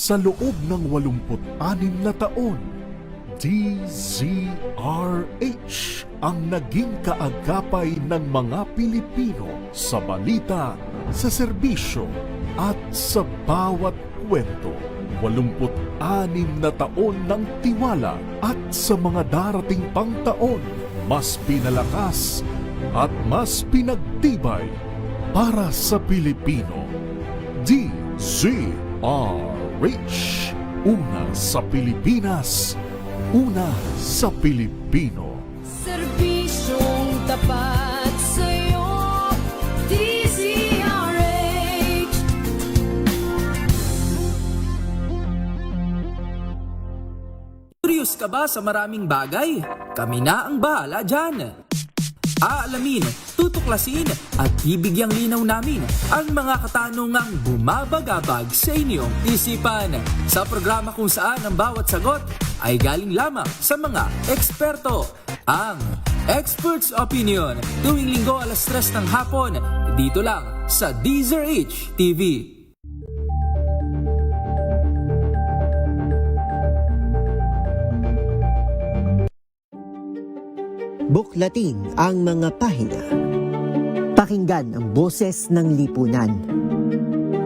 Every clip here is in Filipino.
Sa loob ng 86 na taon, DZRH ang naging kaagapay ng mga Pilipino sa balita, sa serbisyo at sa bawat kwento. 86 na taon ng tiwala at sa mga darating pang taon, mas pinalakas at mas pinagtibay para sa Pilipino. DZRH, una sa Pilipinas, una sa Pilipino. Serbisyong tapat sa'yo, DZRH. Curious ka ba sa maraming bagay? Kami na ang bahala dyan. Aalamin, tutuklasin at bibigyang linaw namin ang mga katanungang bumabagabag sa inyong isipan. Sa programa kung saan ang bawat sagot ay galing lamang sa mga eksperto. Ang Expert's Opinion, tuwing linggo alas 3 ng hapon, dito lang sa DZRH TV. Buklatin ang mga pahina. Pakinggan ang boses ng lipunan.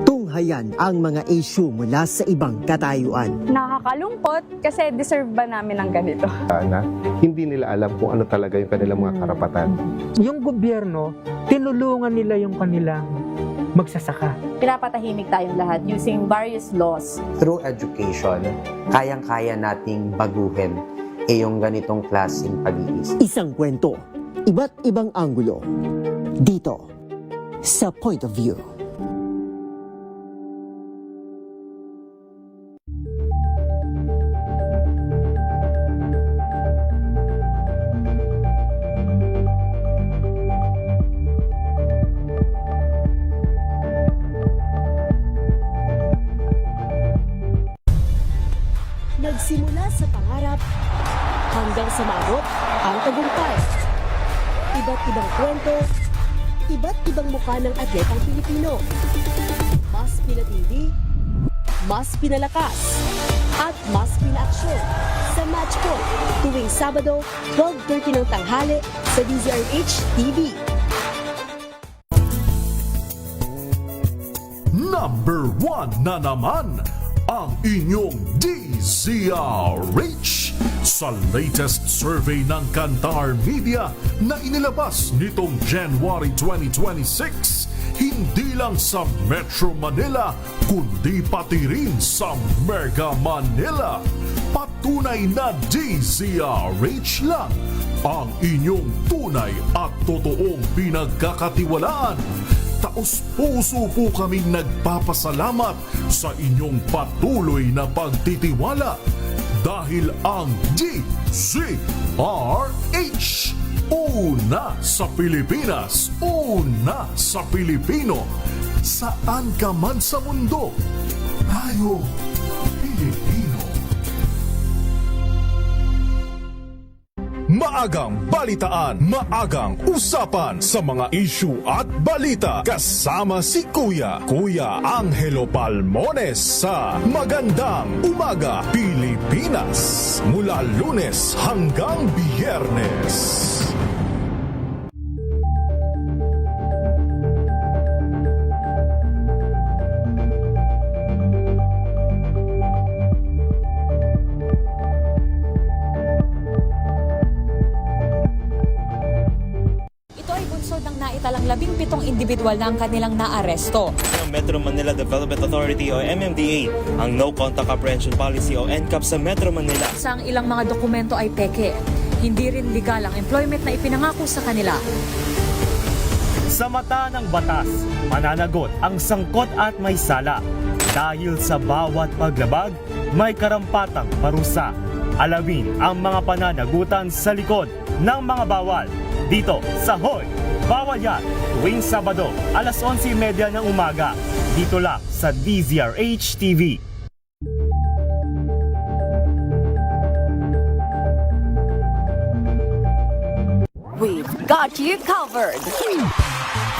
Tunghayan ang mga issue mula sa ibang katayuan. Nakakalungkot kasi deserve ba namin ng ganito? Na hindi nila alam kung ano talaga yung kanilang mga karapatan. Yung gobyerno, tinulungan nila yung kanilang magsasaka. Pinapatahimik tayong lahat using various laws. Through education, kayang-kaya nating baguhin yung ganitong klaseng pag-iisip. Isang kwento, iba't ibang anggulo. Dito, sa Point of View. Nagsimula sa pangarap hanggang sa maabot ang tagumpay. Iba't ibang kwento, iba't ibang mukha ng atletang Pilipino. Mas pinatindi, mas pinalakas, at mas pinaaksyon sa Match Point tuwing Sabado, 12:30 ng tanghali sa DZRH TV. Number 1 na naman ang inyong DZRH sa latest survey ng Kantar Media na inilabas nitong January 2026. Hindi lang sa Metro Manila, kundi pati rin sa Mega Manila. Patunay na DZRH lang ang inyong tunay at totoong pinagkakatiwalaan. Taos-puso po kaming nagpapasalamat sa inyong patuloy na pagtitiwala dahil ang DZRH, una sa Pilipinas, una sa Pilipino. Saan ka man sa mundo, tayo Pilipino. Maagang balitaan, maagang usapan sa mga issue at balita. Kasama si Kuya Angelo Palmones sa Magandang Umaga Pilipinas. Mula Lunes hanggang Biyernes. Naitalang 17 individual na ang kanilang naaresto. Ng Metro Manila Development Authority o MMDA ang No Contact Apprehension Policy o NCAP sa Metro Manila. Sa ang ilang mga dokumento ay peke. Hindi rin legal ang employment na ipinangako sa kanila. Sa mata ng batas, mananagot ang sangkot at may sala. Dahil sa bawat paglabag, may karampatang parusa. Alamin ang mga pananagutan sa likod ng mga bawal. Dito sa Hoy! Bawal Yan, tuwing Sabado, alas 11:30 ng umaga. Dito lang sa DZRH TV. We've got you covered.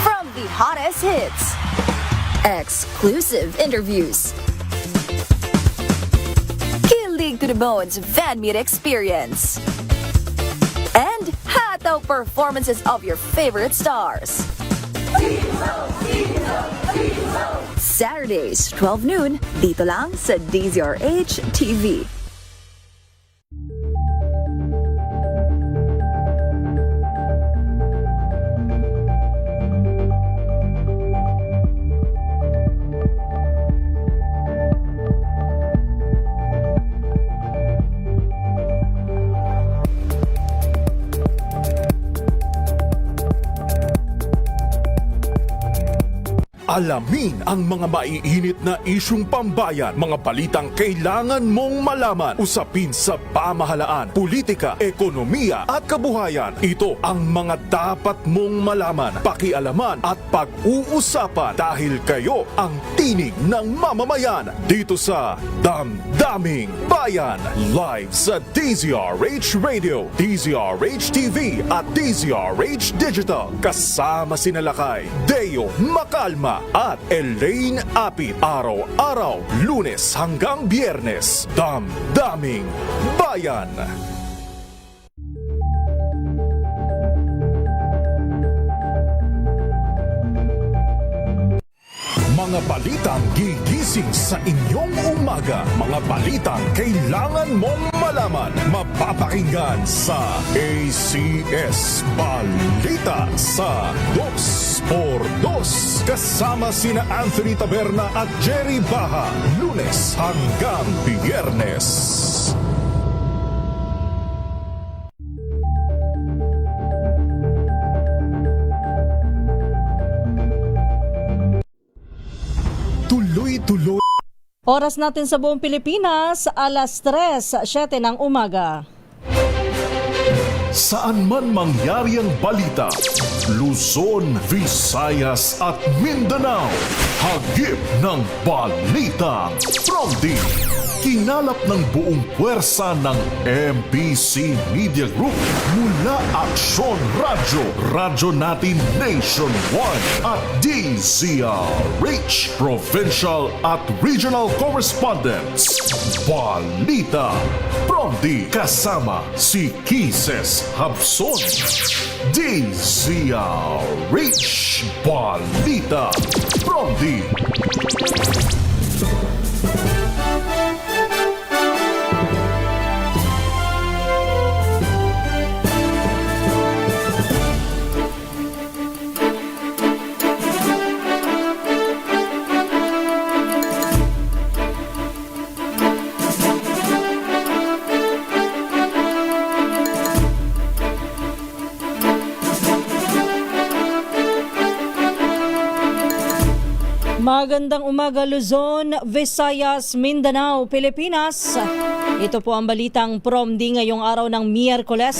From the hottest hits, exclusive interviews, to the bones fan meet experience. And hataw performances of your favorite stars. Saturdays, 12 noon, dito lang sa DZRH TV. Alamin ang mga maiinit na isyung pambayan, mga balitang kailangan mong malaman, usapin sa pamahalaan, politika, ekonomiya at kabuhayan. Ito ang mga dapat mong malaman, pakialaman at pag-uusapan dahil kayo ang tinig ng mamamayan dito sa Damdaming Bayan. Live sa DZRH Radio, DZRH TV at DZRH Digital. Kasama sina Lakay, Deo Macalma at Elaine Apit. Araw-araw, Lunes hanggang Biyernes. Damdaming Bayan. Mga balitang gigising sa inyong umaga. Mga balitang kailangan mong malaman. Mapapakinggan sa ACS Balita sa 2x2. Kasama sina Anthony Taberna at Jerry Baha. Lunes hanggang Biyernes. Tuloy-tuloy. Oras natin sa buong Pilipinas, alas 3:07 ng umaga. Saan man mangyari ang balita, Luzon, Visayas at Mindanao, hagip ng balita. Pronti, kinalap ng buong puwersa ng MBC Media Group mula Aksyon Radyo, Radyo Natin Nationwide at DZRH, Provincial at Regional Correspondents. Balita Pronti, kasama si Kises Habson. DZRH Balita Pronti. Magandang umaga Luzon, Visayas, Mindanao, Pilipinas. Ito po ang balitang Promdi ngayong araw ng Miyerkules,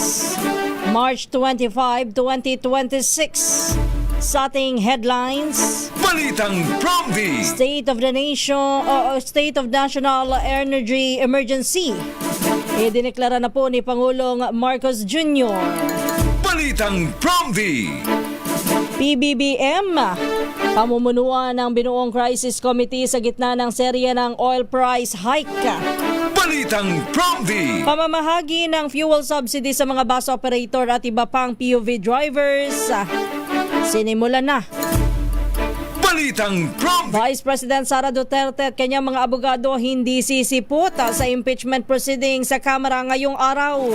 March 25, 2026. Sa ating headlines, Balitang Promdi. State of National Energy Emergency. Idineklara na po ni Pangulong Marcos Jr. Balitang Promdi. PBBM, pamumunuan ng binuong crisis committee sa gitna ng serye ng oil price hike. Balitang Promdi. Pamamahagi ng fuel subsidy sa mga bus operator at iba pang PUV drivers. Sinimulan na. Balitang Promdi. Vice President Sara Duterte at kanyang mga abogado hindi sisipot sa impeachment proceeding sa Kamara ngayong araw.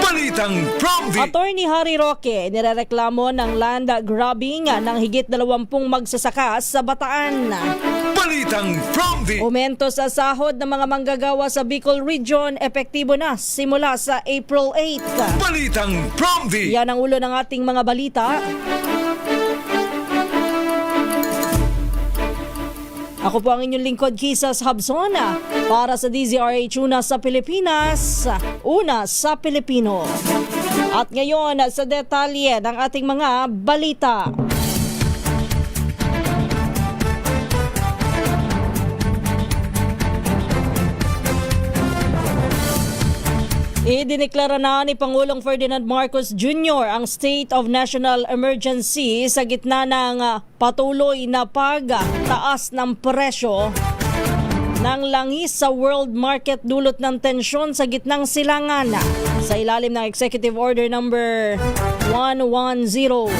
Balitang Promdi. Attorney Harry Roque nirereklamo ng land grabbing ng higit 20 magsasaka sa Bataan. Balitang Promdi. Aumento sa sahod ng mga manggagawa sa Bicol Region epektibo na simula sa April 8. Balitang Promdi. Yan ang ulo ng ating mga balita. Ako po ang inyong lingkod, Kisas Habson, para sa DZRH Una sa Pilipinas, Una sa Pilipino. At ngayon sa detalye ng ating mga balita. Idineklara na ni Pangulong Ferdinand Marcos Jr. ang State of National Emergency sa gitna ng patuloy na pagtaas ng presyo ng langis sa world market dulot ng tensyon sa gitnang silangan sa ilalim ng Executive Order number 110.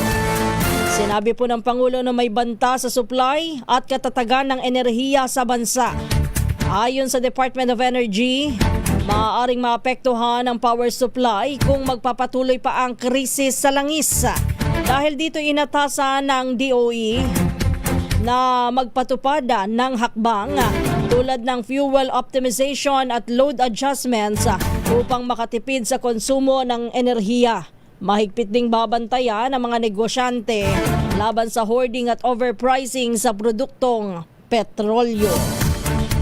Sinabi po ng Pangulo na may banta sa supply at katatagan ng enerhiya sa bansa. Ayon sa Department of Energy, maaaring maapektuhan ang power supply kung magpapatuloy pa ang krisis sa langis. Dahil dito inatasan ng DOE na magpatupad ng hakbang tulad ng fuel optimization at load adjustments upang makatipid sa konsumo ng enerhiya. Mahigpit ding babantayan ng mga negosyante laban sa hoarding at overpricing sa produktong petrolyo.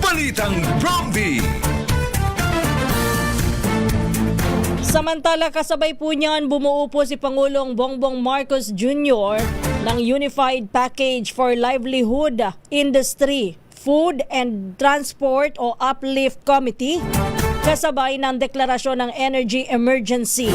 Balitang Bromby! Samantala, kasabay po niyan bumuo po si Pangulong Bongbong Marcos Jr. ng Unified Package for Livelihood, Industry, Food and Transport o Uplift Committee kasabay ng deklarasyon ng Energy Emergency.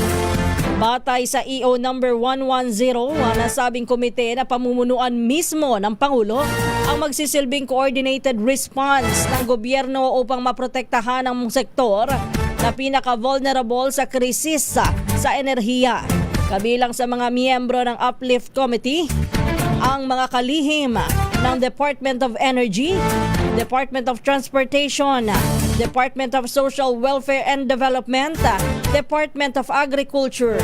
Batay sa EO number 110, nasabing komite na pamumunuan mismo ng Pangulo ang magsisilbing coordinated response ng gobyerno upang maprotektahan ang sektor na pinaka-vulnerable sa krisis sa enerhiya. Kabilang sa mga miyembro ng Uplift Committee, ang mga kalihim ng Department of Energy, Department of Transportation, Department of Social Welfare and Development, Department of Agriculture,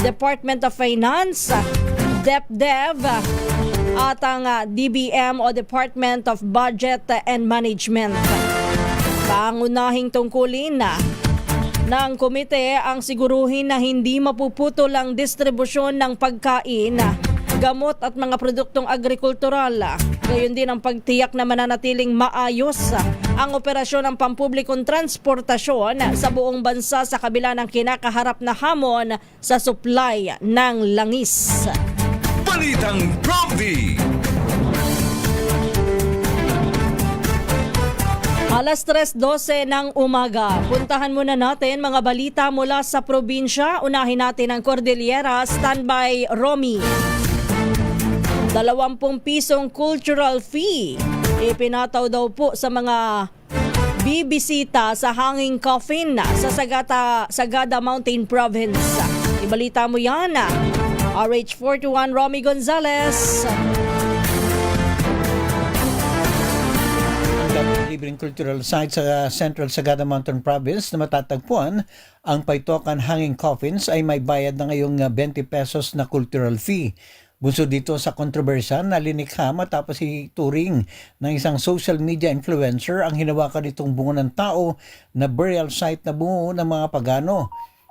Department of Finance, DepDev, at ang DBM o Department of Budget and Management. Pangunahing tungkulin ng komite ang siguruhin na hindi mapuputol ang distribusyon ng pagkain, gamot at mga produktong agrikultural. Gayon din ang pagtiyak na mananatiling maayos ang operasyon ng pampublikong transportasyon sa buong bansa sa kabila ng kinakaharap na hamon sa supply ng langis. Balitang Bromby! Alas 3:12 ng umaga. Puntahan muna natin mga balita mula sa probinsya. Unahin natin ang Cordillera. Standby, Romy. 20 pisong cultural fee. Ipinataw daw po sa mga bibisita sa Hanging Coffin sa Sagada Mountain Province. Ibalita mo yan. RH41 Romy Gonzales. Libreng cultural site sa Central Sagada Mountain Province na matatagpuan ang Paitokan Hanging Coffins ay may bayad na ngayong 20 pesos na cultural fee. Bunso dito sa kontrobersya na linikha matapos ituring ng isang social media influencer ang hinawakan nitong bungo ng tao na burial site na bungo ng mga pagano.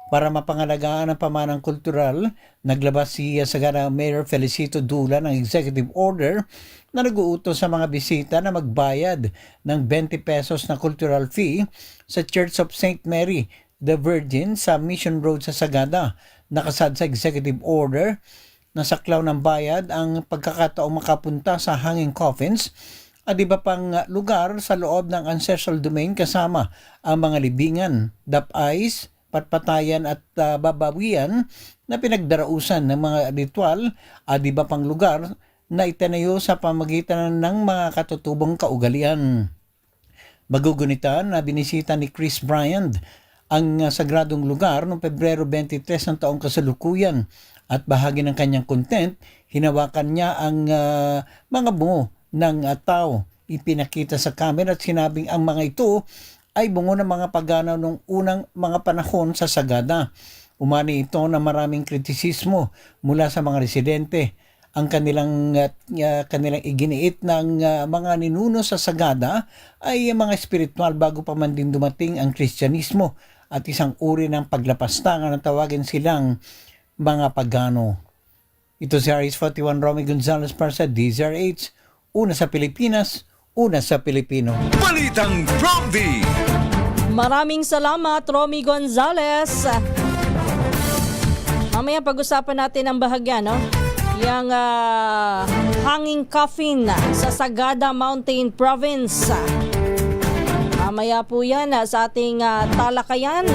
Para mapangalagaan ang pamanang kultural, naglabas si Sagada Mayor Felicito Dula ng executive order na nag-uutos sa mga bisita na magbayad ng 20 pesos na cultural fee sa Church of St. Mary the Virgin sa Mission Road sa Sagada. Nakasad sa executive order na saklaw ng bayad ang pagkakataong makapunta sa Hanging Coffins at iba pang lugar sa loob ng ancestral domain kasama ang mga libingan, dapais, patpatayan at babawian na pinagdarausan ng mga ritual at iba pang lugar na itinayo sa pamagitan ng mga katutubong kaugalian. Magugunitan na binisita ni Chris Bryant ang sagradong lugar noong Pebrero 23 ng taong kasalukuyan at bahagi ng kanyang content, hinawakan niya ang mga bungo ng tao. Ipinakita sa camera at sinabing ang mga ito ay bungo ng mga paganaw nung unang mga panahon sa Sagada. Umani ito na maraming kritisismo mula sa mga residente. Ang kanilang iginiit ng mga ninuno sa Sagada ay mga espiritual bago pa man din dumating ang Kristyanismo at isang uri ng paglapastangan na tawagin silang mga pagano. Ito si RH41 Romy Gonzales para sa DZRH. Una sa Pilipinas, una sa Pilipino. Balitang Bromby! Maraming salamat, Romy Gonzales. Mamaya pag-usapan natin ang bahagya, no? Yang Hanging Coffin sa Sagada Mountain Province. Mamaya po yan sa ating talakayan.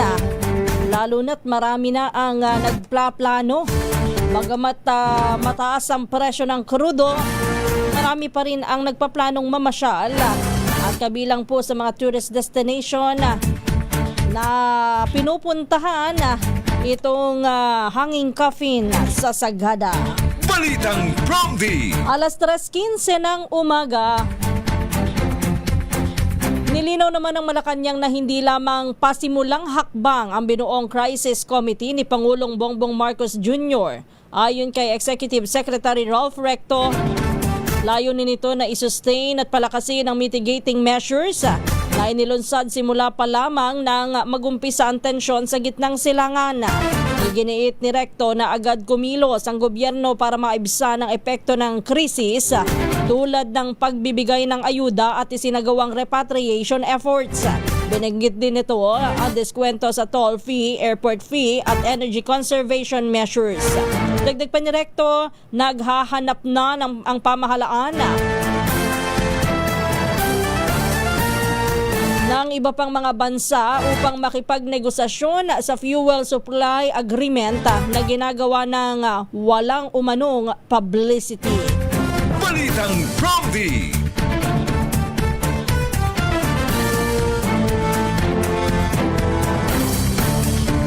Lalo na't marami na ang nagplaplano. Bagamat mataas ang presyo ng krudo, marami pa rin ang nagpaplanong mamasyal at kabilang po sa mga tourist destination na pinupuntahan itong hanging coffin sa Sagada. Balitang Promdi! Alas 3:15 ng umaga, nilinaw naman ng Malacanang na hindi lamang pasimulang hakbang ang binuong crisis committee ni Pangulong Bongbong Marcos Jr. Ayon kay Executive Secretary Ralph Recto, layunin nito na isustain at palakasin ang mitigating measures na inilunsad simula pa lamang nang magumpisa ang tensyon sa gitnang silangan. Iginiit ni Recto na agad kumilos ang gobyerno para maibsan ang epekto ng krisis tulad ng pagbibigay ng ayuda at isinagawang repatriation efforts. Binanggit din ito ang diskwento sa toll fee, airport fee at energy conservation measures. Dagdag pa ni Recto, naghahanap na ang pamahalaan ng iba pang mga bansa upang makipagnegosasyon sa fuel supply agreement na ginagawa ng walang umanong publicity. Balitang Promdi!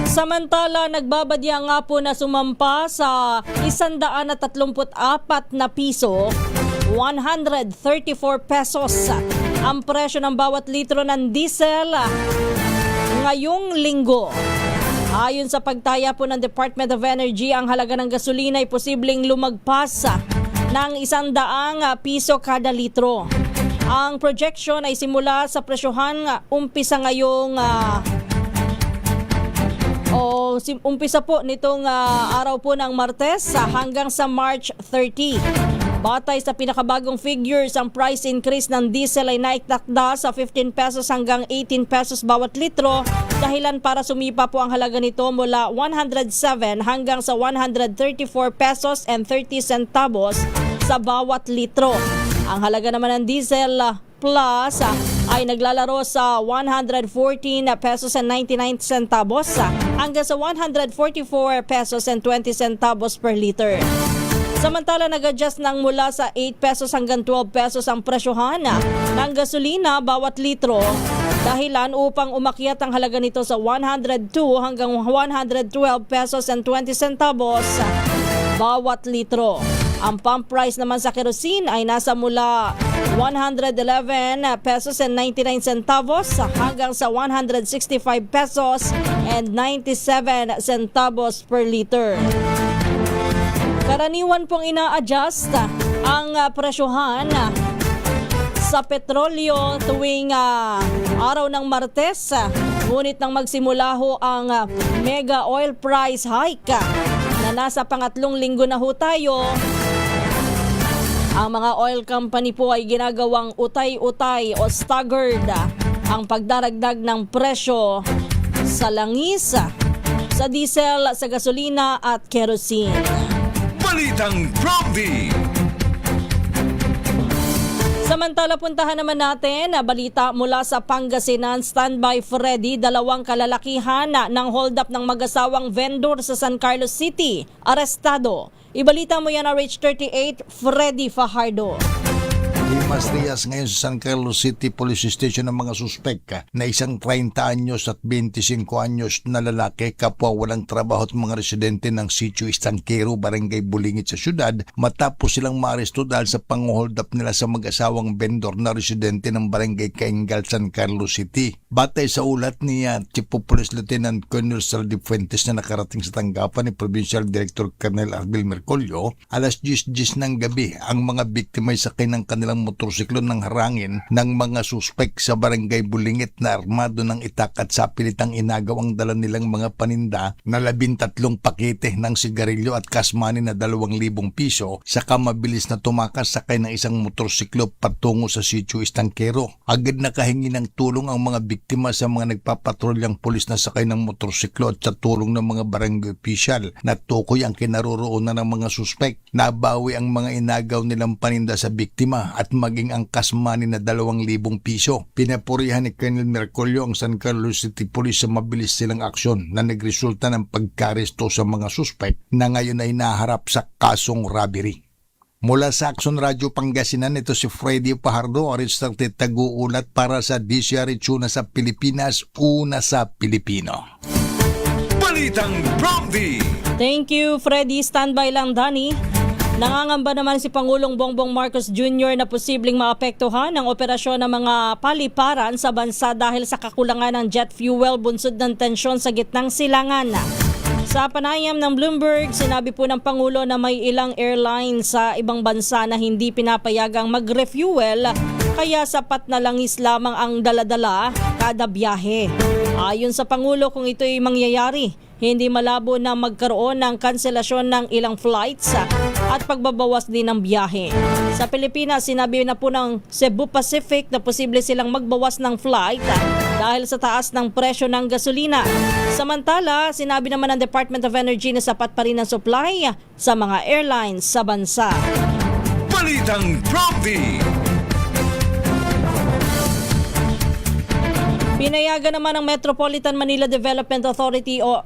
Samantala, nagbabadya nga po na sumampa sa 134 na piso, 134 pesos ang presyo ng bawat litro ng diesel ngayong linggo. Ayon sa pagtaya po ng Department of Energy, ang halaga ng gasolina ay posibleng lumagpas ng 100 piso kada litro. Ang projection ay simula sa presyohan umpisa ngayong umpisa po nitong araw po ng Martes hanggang sa March 30. Batay sa pinakabagong figures, ang price increase ng diesel ay naitakda sa 15 pesos hanggang 18 pesos bawat litro, dahilan para sumipa po ang halaga nito mula 107 hanggang sa 134 pesos and 30 centavos sa bawat litro. Ang halaga naman ng diesel plus ay naglalaro sa 114 pesos and 99 centavos hanggang sa 144 pesos and 20 centavos per liter. Samantala, nag-adjust ng mula sa 8 pesos hanggang 12 pesos ang presyohan ng gasolina bawat litro, dahilan upang umakyat ang halaga nito sa 102 hanggang 112 pesos and 20 centavos bawat litro. Ang pump price naman sa kerosene ay nasa mula 111 pesos and 99 centavos hanggang sa 165 pesos and 97 centavos per liter. Karaniwan pong ina-adjust ang presyohan sa petrolyo tuwing araw ng Martes. Ngunit nang magsimula ho ang mega oil price hike na nasa pangatlong linggo na ho tayo, ang mga oil company po ay ginagawang utay-utay o staggered ang pagdaragdag ng presyo sa langis, sa diesel, sa gasolina at kerosene. Balitang Promdi! Samantala, puntahan naman natin na balita mula sa Pangasinan. Standby Freddy, 2 kalalakihan ng hold up ng mag-asawang vendor sa San Carlos City, arestado. Ibalita mo yan na Rich 38, Freddy Fajardo. Dimas Diaz ngayon sa San Carlos City Police Station ng mga suspek na isang 30 anyos at 25 anyos na lalaki, kapwa walang trabaho at mga residente ng Sitio Estanquero, Barangay Bulingit sa syudad, matapos silang maaresto dahil sa pang-hold up nila sa mag-asawang vendor na residente ng Barangay Caingal, San Carlos City. Batay sa ulat ni Chief of Police Lieutenant Colonel Saldi Fuentes na nakarating sa tanggapan ni Provincial Director Colonel Arbil Mercolio, alas 10:10 ng gabi, ang mga biktima ay sakay ng kanilang motorsiklo ng harangin ng mga suspek sa Barangay Bulingit na armado ng itak at sapilitang inagaw ang dala nilang mga paninda na 13 pakete ng sigarilyo at cash money na 2,000 piso, saka mabilis na tumakas sakay ng isang motorsiklo patungo sa Sitio Estanquero. Agad nakahingi ng tulong ang mga biktima sa mga nagpapatrolyang pulis na sakay ng motorsiklo at sa tulong ng mga barangay official na tukoy ang kinaroroonan ng mga suspek. Nabawi ang mga inagaw nilang paninda sa biktima at maging ang cash money na 2,000 piso. Pinapurihan ni Colonel Mercolio ang San Carlos City Police sa mabilis silang aksyon na nagresulta ng pagkaresto sa mga suspek na ngayon ay naharap sa kasong robbery. Mula sa Action Radio Pangasinan, ito si Freddy Pajardo, Original Taguulat para sa DCRH Una sa Pilipinas, Una sa Pilipino. Balitang Bromdy! Thank you, Freddy. Standby lang, Danny. Nangangamba naman si Pangulong Bongbong Marcos Jr. na posibleng maapektuhan ng operasyon ng mga paliparan sa bansa dahil sa kakulangan ng jet fuel bunsod ng tensyon sa gitnang silangan. Sa panayam ng Bloomberg, sinabi po ng Pangulo na may ilang airline sa ibang bansa na hindi pinapayagang mag-refuel, kaya sapat na langis lamang ang daladala kada biyahe. Ayon sa Pangulo, kung ito'y mangyayari, hindi malabo na magkaroon ng kanselasyon ng ilang flights at pagbabawas din ng biyahe. Sa Pilipinas, sinabi na po ng Cebu Pacific na posible silang magbawas ng flight dahil sa taas ng presyo ng gasolina. Samantala, sinabi naman ng Department of Energy na sapat pa rin ang supply sa mga airlines sa bansa. Balitang Bromdy! Pinayagan naman ng Metropolitan Manila Development Authority o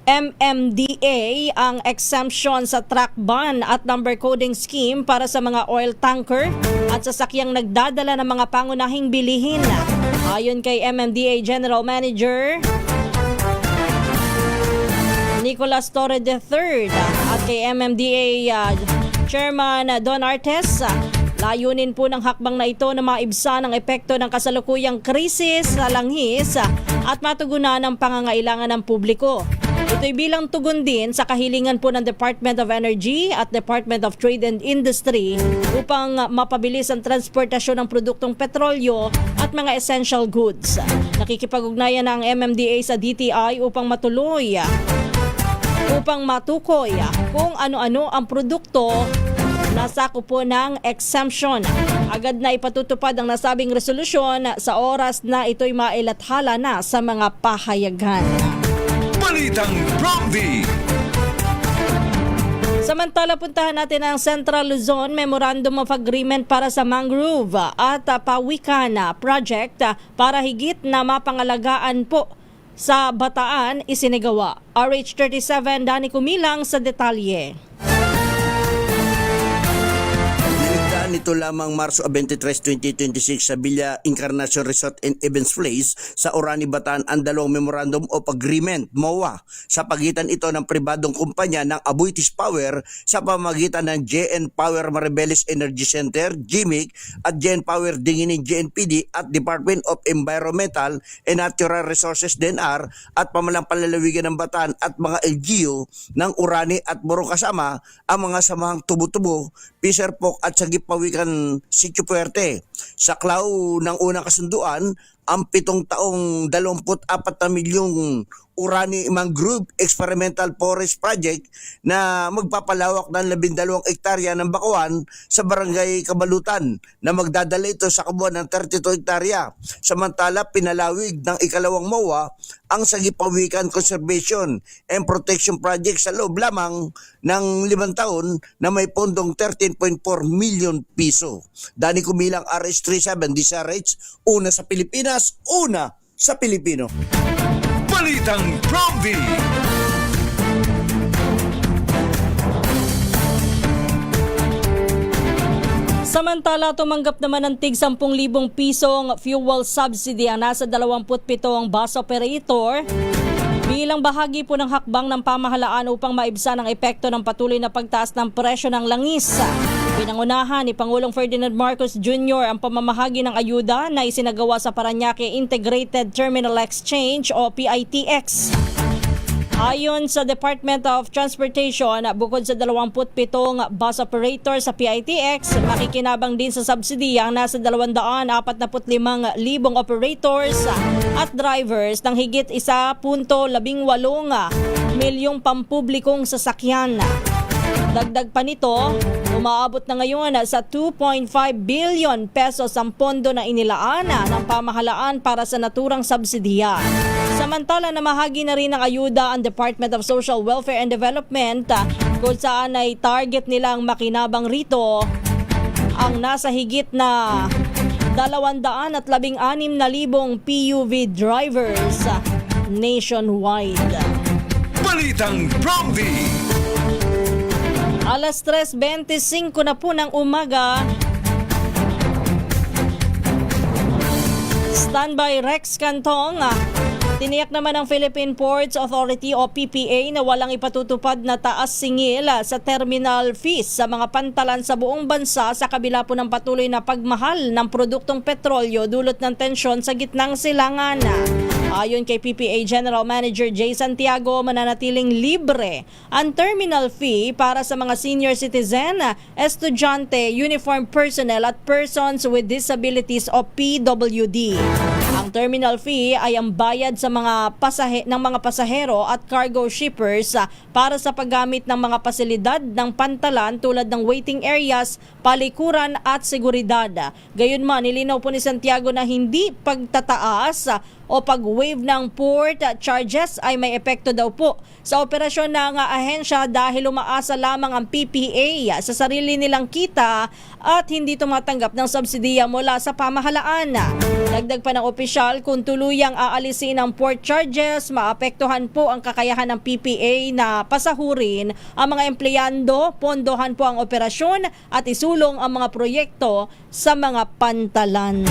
MMDA ang exemption sa truck ban at number coding scheme para sa mga oil tanker at sasakyang nagdadala ng mga pangunahing bilihin. Ayon kay MMDA General Manager Nicolas Torre III at kay MMDA Chairman Don Artes, layunin po ng hakbang na ito na maibsan ang epekto ng kasalukuyang krisis sa langis at matugunan ang pangangailangan ng publiko. Ito'y bilang tugon din sa kahilingan po ng Department of Energy at Department of Trade and Industry upang mapabilis ang transportasyon ng produktong petrolyo at mga essential goods. Nakikipag-ugnayan ang MMDA sa DTI upang matukoy kung ano-ano ang produkto na sakop po ng exemption. Agad na ipatutupad ang nasabing resolusyon sa oras na ito'y mailathala na sa mga pahayagan. Balitang Bromdy! Samantala, puntahan natin ang Central Luzon Memorandum of Agreement para sa Mangrove at Pawikan Project para higit na mapangalagaan po sa Bataan isinigawa. RH37, Danny Kumilang sa detalye. Nito lamang Marso 23, 2026 sa Villa Encarnacion Resort and Events Place sa Orani, Bataan ang dalawang Memorandum of Agreement, MOA, sa pagitan ito ng pribadong kumpanya ng Aboitiz Power sa pamagitan ng JN Power Maribeles Energy Center, GMIC, at JN Power Dinginin JNPD at Department of Environmental and Natural Resources DENR at pamalang panlalawigan ng Bataan at mga LGU ng Orani at Boro kasama ang mga samahang tubo-tubo, Piserpok at Sagipawikan Sitio Puerte. Sa klaw ng unang kasunduan, ang 7 taong 24 na milyong Orani Mangrove Experimental Forest Project na magpapalawak ng 12 hektarya ng bakawan sa Barangay Kabalutan na magdadala ito sa kabuuan ng 32 hektarya. Samantala, pinalawig ng ikalawang MOA ang Sagipawikan Conservation and Protection Project sa loob lamang ng 5 taon na may pondong 13.4 million piso. Danny Kumilang, RH37, DCRH, una sa Pilipinas, una sa Pilipino. Balitang Bromdy! Samantala, tumanggap naman ng tig 10,000 pisong fuel subsidy ang nasa 27 bus operator bilang bahagi po ng hakbang ng pamahalaan upang maibsan ang epekto ng patuloy na pagtaas ng presyo ng langis. Pinangunahan ni Pangulong Ferdinand Marcos Jr. ang pamamahagi ng ayuda na isinagawa sa Parañaque Integrated Terminal Exchange o PITX. Ayon sa Department of Transportation, bukod sa 27 bus operator sa PITX, makikinabang din sa subsidiya ang nasa 245,000 operators at drivers ng higit 1.18 milyong pampublikong sasakyan. Dagdag pa nito, umaabot na ngayon sa 2.5 billion pesos ang pondo na inilaan ng pamahalaan para sa naturang subsidiya. Samantala, namahagi na rin ng ayuda ang Department of Social Welfare and Development kung saan ay target nilang makinabang rito ang nasa higit na 216,000 PUV drivers nationwide. Balitang Bromdy! Alas 3:25 na po ng umaga. Standby Rex Cantong. Tiniyak naman ng Philippine Ports Authority o PPA na walang ipatutupad na taas singil sa terminal fees sa mga pantalan sa buong bansa sa kabila po ng patuloy na pagmahal ng produktong petrolyo dulot ng tensyon sa gitnang silangan. Ayon kay PPA General Manager Jay Santiago, mananatiling libre ang terminal fee para sa mga senior citizen, estudyante, uniformed personnel at persons with disabilities o PWD. Ang terminal fee ay ang bayad sa mga pasahero at cargo shippers para sa paggamit ng mga pasilidad ng pantalan tulad ng waiting areas, palikuran at seguridad. Gayunman, nilinaw po ni Santiago na hindi pagtataas o pag-waive ng port charges ay may epekto daw po sa operasyon ng ahensya dahil umaasa lamang ang PPA sa sarili nilang kita at hindi tumatanggap ng subsidiya mula sa pamahalaan. Dagdag pa ng opisyal, kung tuluyang aalisin ang port charges, maapektuhan po ang kakayahan ng PPA na pasahurin ang mga empleyando, pondohan po ang operasyon at isulong ang mga proyekto sa mga pantalan.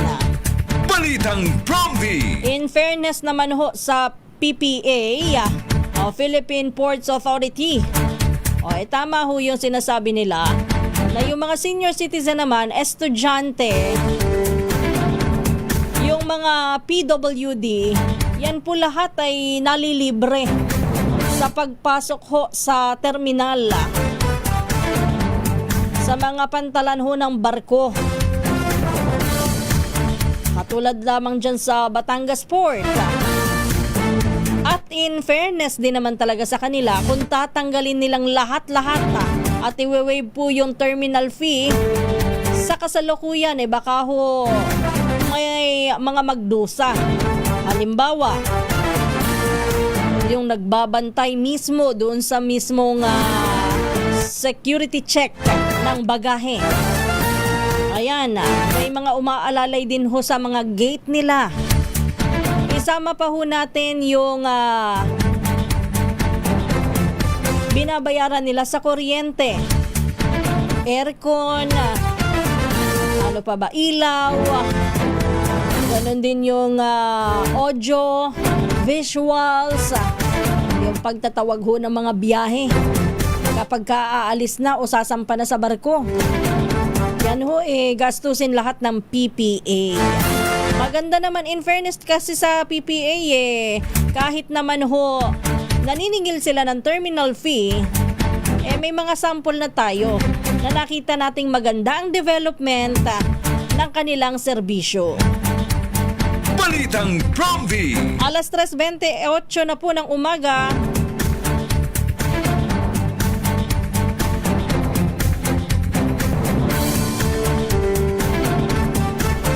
Balitang Promdi! In fairness naman ho sa PPA, o Philippine Ports Authority, tama ho yung sinasabi nila na yung mga senior citizen naman, estudyante, yung mga PWD, yan po lahat ay nalilibre sa pagpasok ho sa terminal sa mga pantalan ho ng barko. Katulad lamang dyan sa Batangas Port. At in fairness din naman talaga sa kanila, kung tatanggalin nilang lahat-lahat at iwe-waive po yung terminal fee, sa kasalukuyan baka ho may mga magdusa. Halimbawa, yung nagbabantay mismo doon sa mismong security check ng bagahe. Ayan, may mga umaalalay din ho sa mga gate nila. Isama pa ho natin yung binabayaran nila sa kuryente, aircon, ano pa ba, ilaw, ganun din yung audio, visuals, yung pagtatawag ho ng mga biyahe kapag aalis na o sasampa na sa barko. Yan ho gastusin lahat ng PPA. Maganda naman in fairness kasi sa PPA kahit naman ho naniningil sila ng terminal fee, may mga sample na tayo na nakita nating maganda ang development ng kanilang serbisyo. Balitang Promdi! Alas 3:28 na po ng umaga.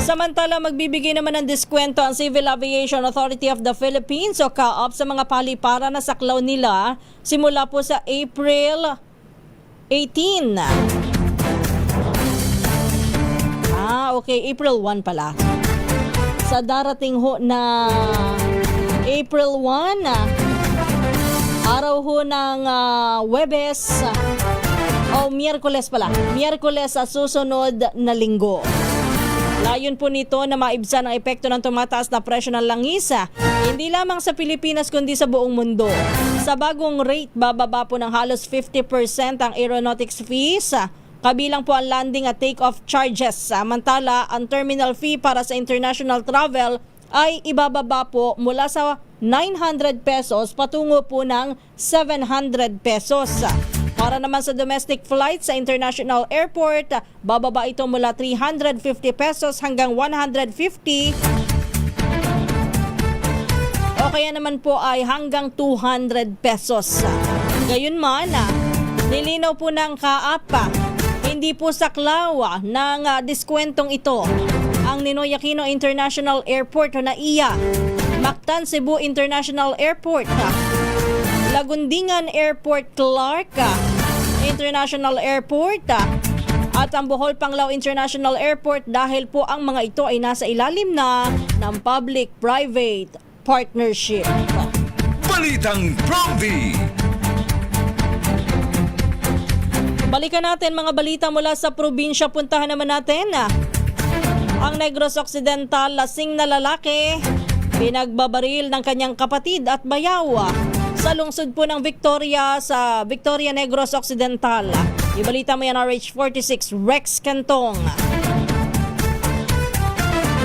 Samantala, magbibigay naman ng diskwento ang Civil Aviation Authority of the Philippines o CAAP sa mga paliparan na saklaw nila simula po sa April 18. Okay, April 1 pala. Sa darating ho na April 1, araw ho ng Huwebes o Miyerkules pala. Miyerkules sa susunod na linggo. Layon po nito na maibsan ang epekto ng tumataas na presyo ng langis, hindi lamang sa Pilipinas kundi sa buong mundo. Sa bagong rate, bababa po ng halos 50% ang aeronautics fees, kabilang po ang landing at take-off charges. Samantala, ang terminal fee para sa international travel ay ibababa po mula sa 900 pesos patungo po ng 700 pesos. Para naman sa domestic flights sa international airport, bababa ito mula 350 pesos hanggang 150 o kaya naman po ay hanggang 200 pesos. Gayunman, nilinaw po ng CAAP, hindi po saklaw ng diskwentong ito ang Ninoy Aquino International Airport o NAIA, Mactan Cebu International Airport, Lagundingan Airport Clark International Airport at ang Bohol Panglao International Airport dahil po ang mga ito ay nasa ilalim na ng public-private partnership. Balitang Promdi! Balikan natin mga balita mula sa probinsya. Puntahan naman natin ang Negros Occidental. Lasing na lalaki pinagbabaril ng kanyang kapatid at bayaw sa lungsod po ng Victoria sa Victoria, Negros Occidental. Ibalita mo yan, RH46 Rex Cantong.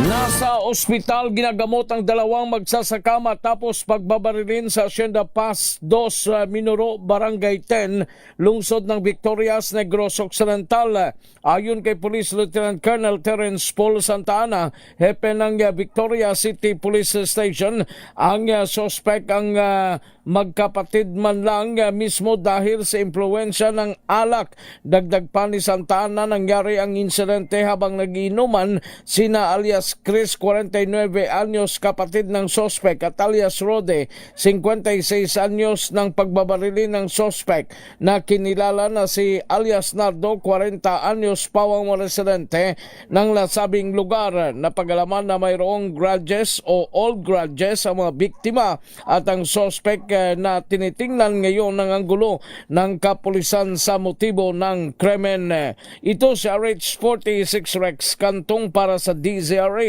Nasa ospital ginagamot ang dalawang magsasaka matapos pagbabarilin sa Hacienda Pass 2 Minuro, Barangay 10, lungsod ng Victorias, Negros Occidental. Ayon kay Police Lieutenant Colonel Terence Paul Santa Ana, hepe ng Victoria City Police Station, ang suspect ang magkapatid man lang mismo dahil sa impluensya ng alak. Dagdag pa ni Santa Ana, nangyari ang insidente habang nagiinuman sina alias Chris, 49 anyos, kapatid ng suspect, at alias Rode, 56 anyos, ng pagbabarili ng suspect na kinilala na si alias Nardo, 40 anyos, pawang residente ng nasabing lugar. Napagalaman na mayroong grudges o old grudges sa mga biktima at ang suspect na tinitingnan ngayon ng anggulo ng kapulisan sa motibo ng krimen. Ito si RH46 Rex Cantong para sa DZRH.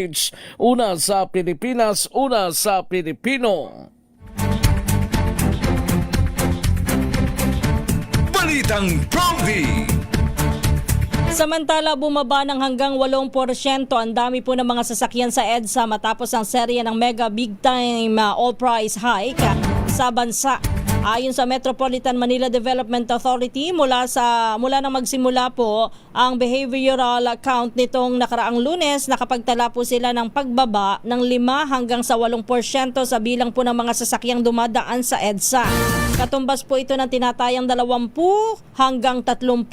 Una sa Pilipinas, una sa Pilipino. Balitang Prompty. Samantala, bumaba ng hanggang 8% ang dami po ng mga sasakyan sa EDSA matapos ang serye ng mega big time all price hike sa bansa. Ayon sa Metropolitan Manila Development Authority, mula nang magsimula po ang behavioral count nitong nakaraang Lunes, nakapagtala po sila ng pagbaba ng 5 hanggang sa 8% sa bilang po ng mga sasakyang dumadaan sa EDSA. Katumbas po ito ng tinatayang 20 hanggang 30,000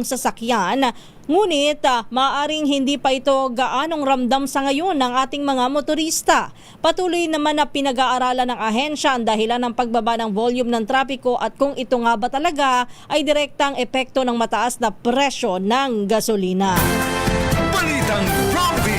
sasakyan. Ngunit maaaring hindi pa ito gaanong ramdam sa ngayon ng ating mga motorista. Patuloy naman na pinag-aaralan ng ahensya ang dahilan ng pagbaba ng volume ng trapiko at kung ito nga ba talaga ay direktang epekto ng mataas na presyo ng gasolina. Balitang Prompty.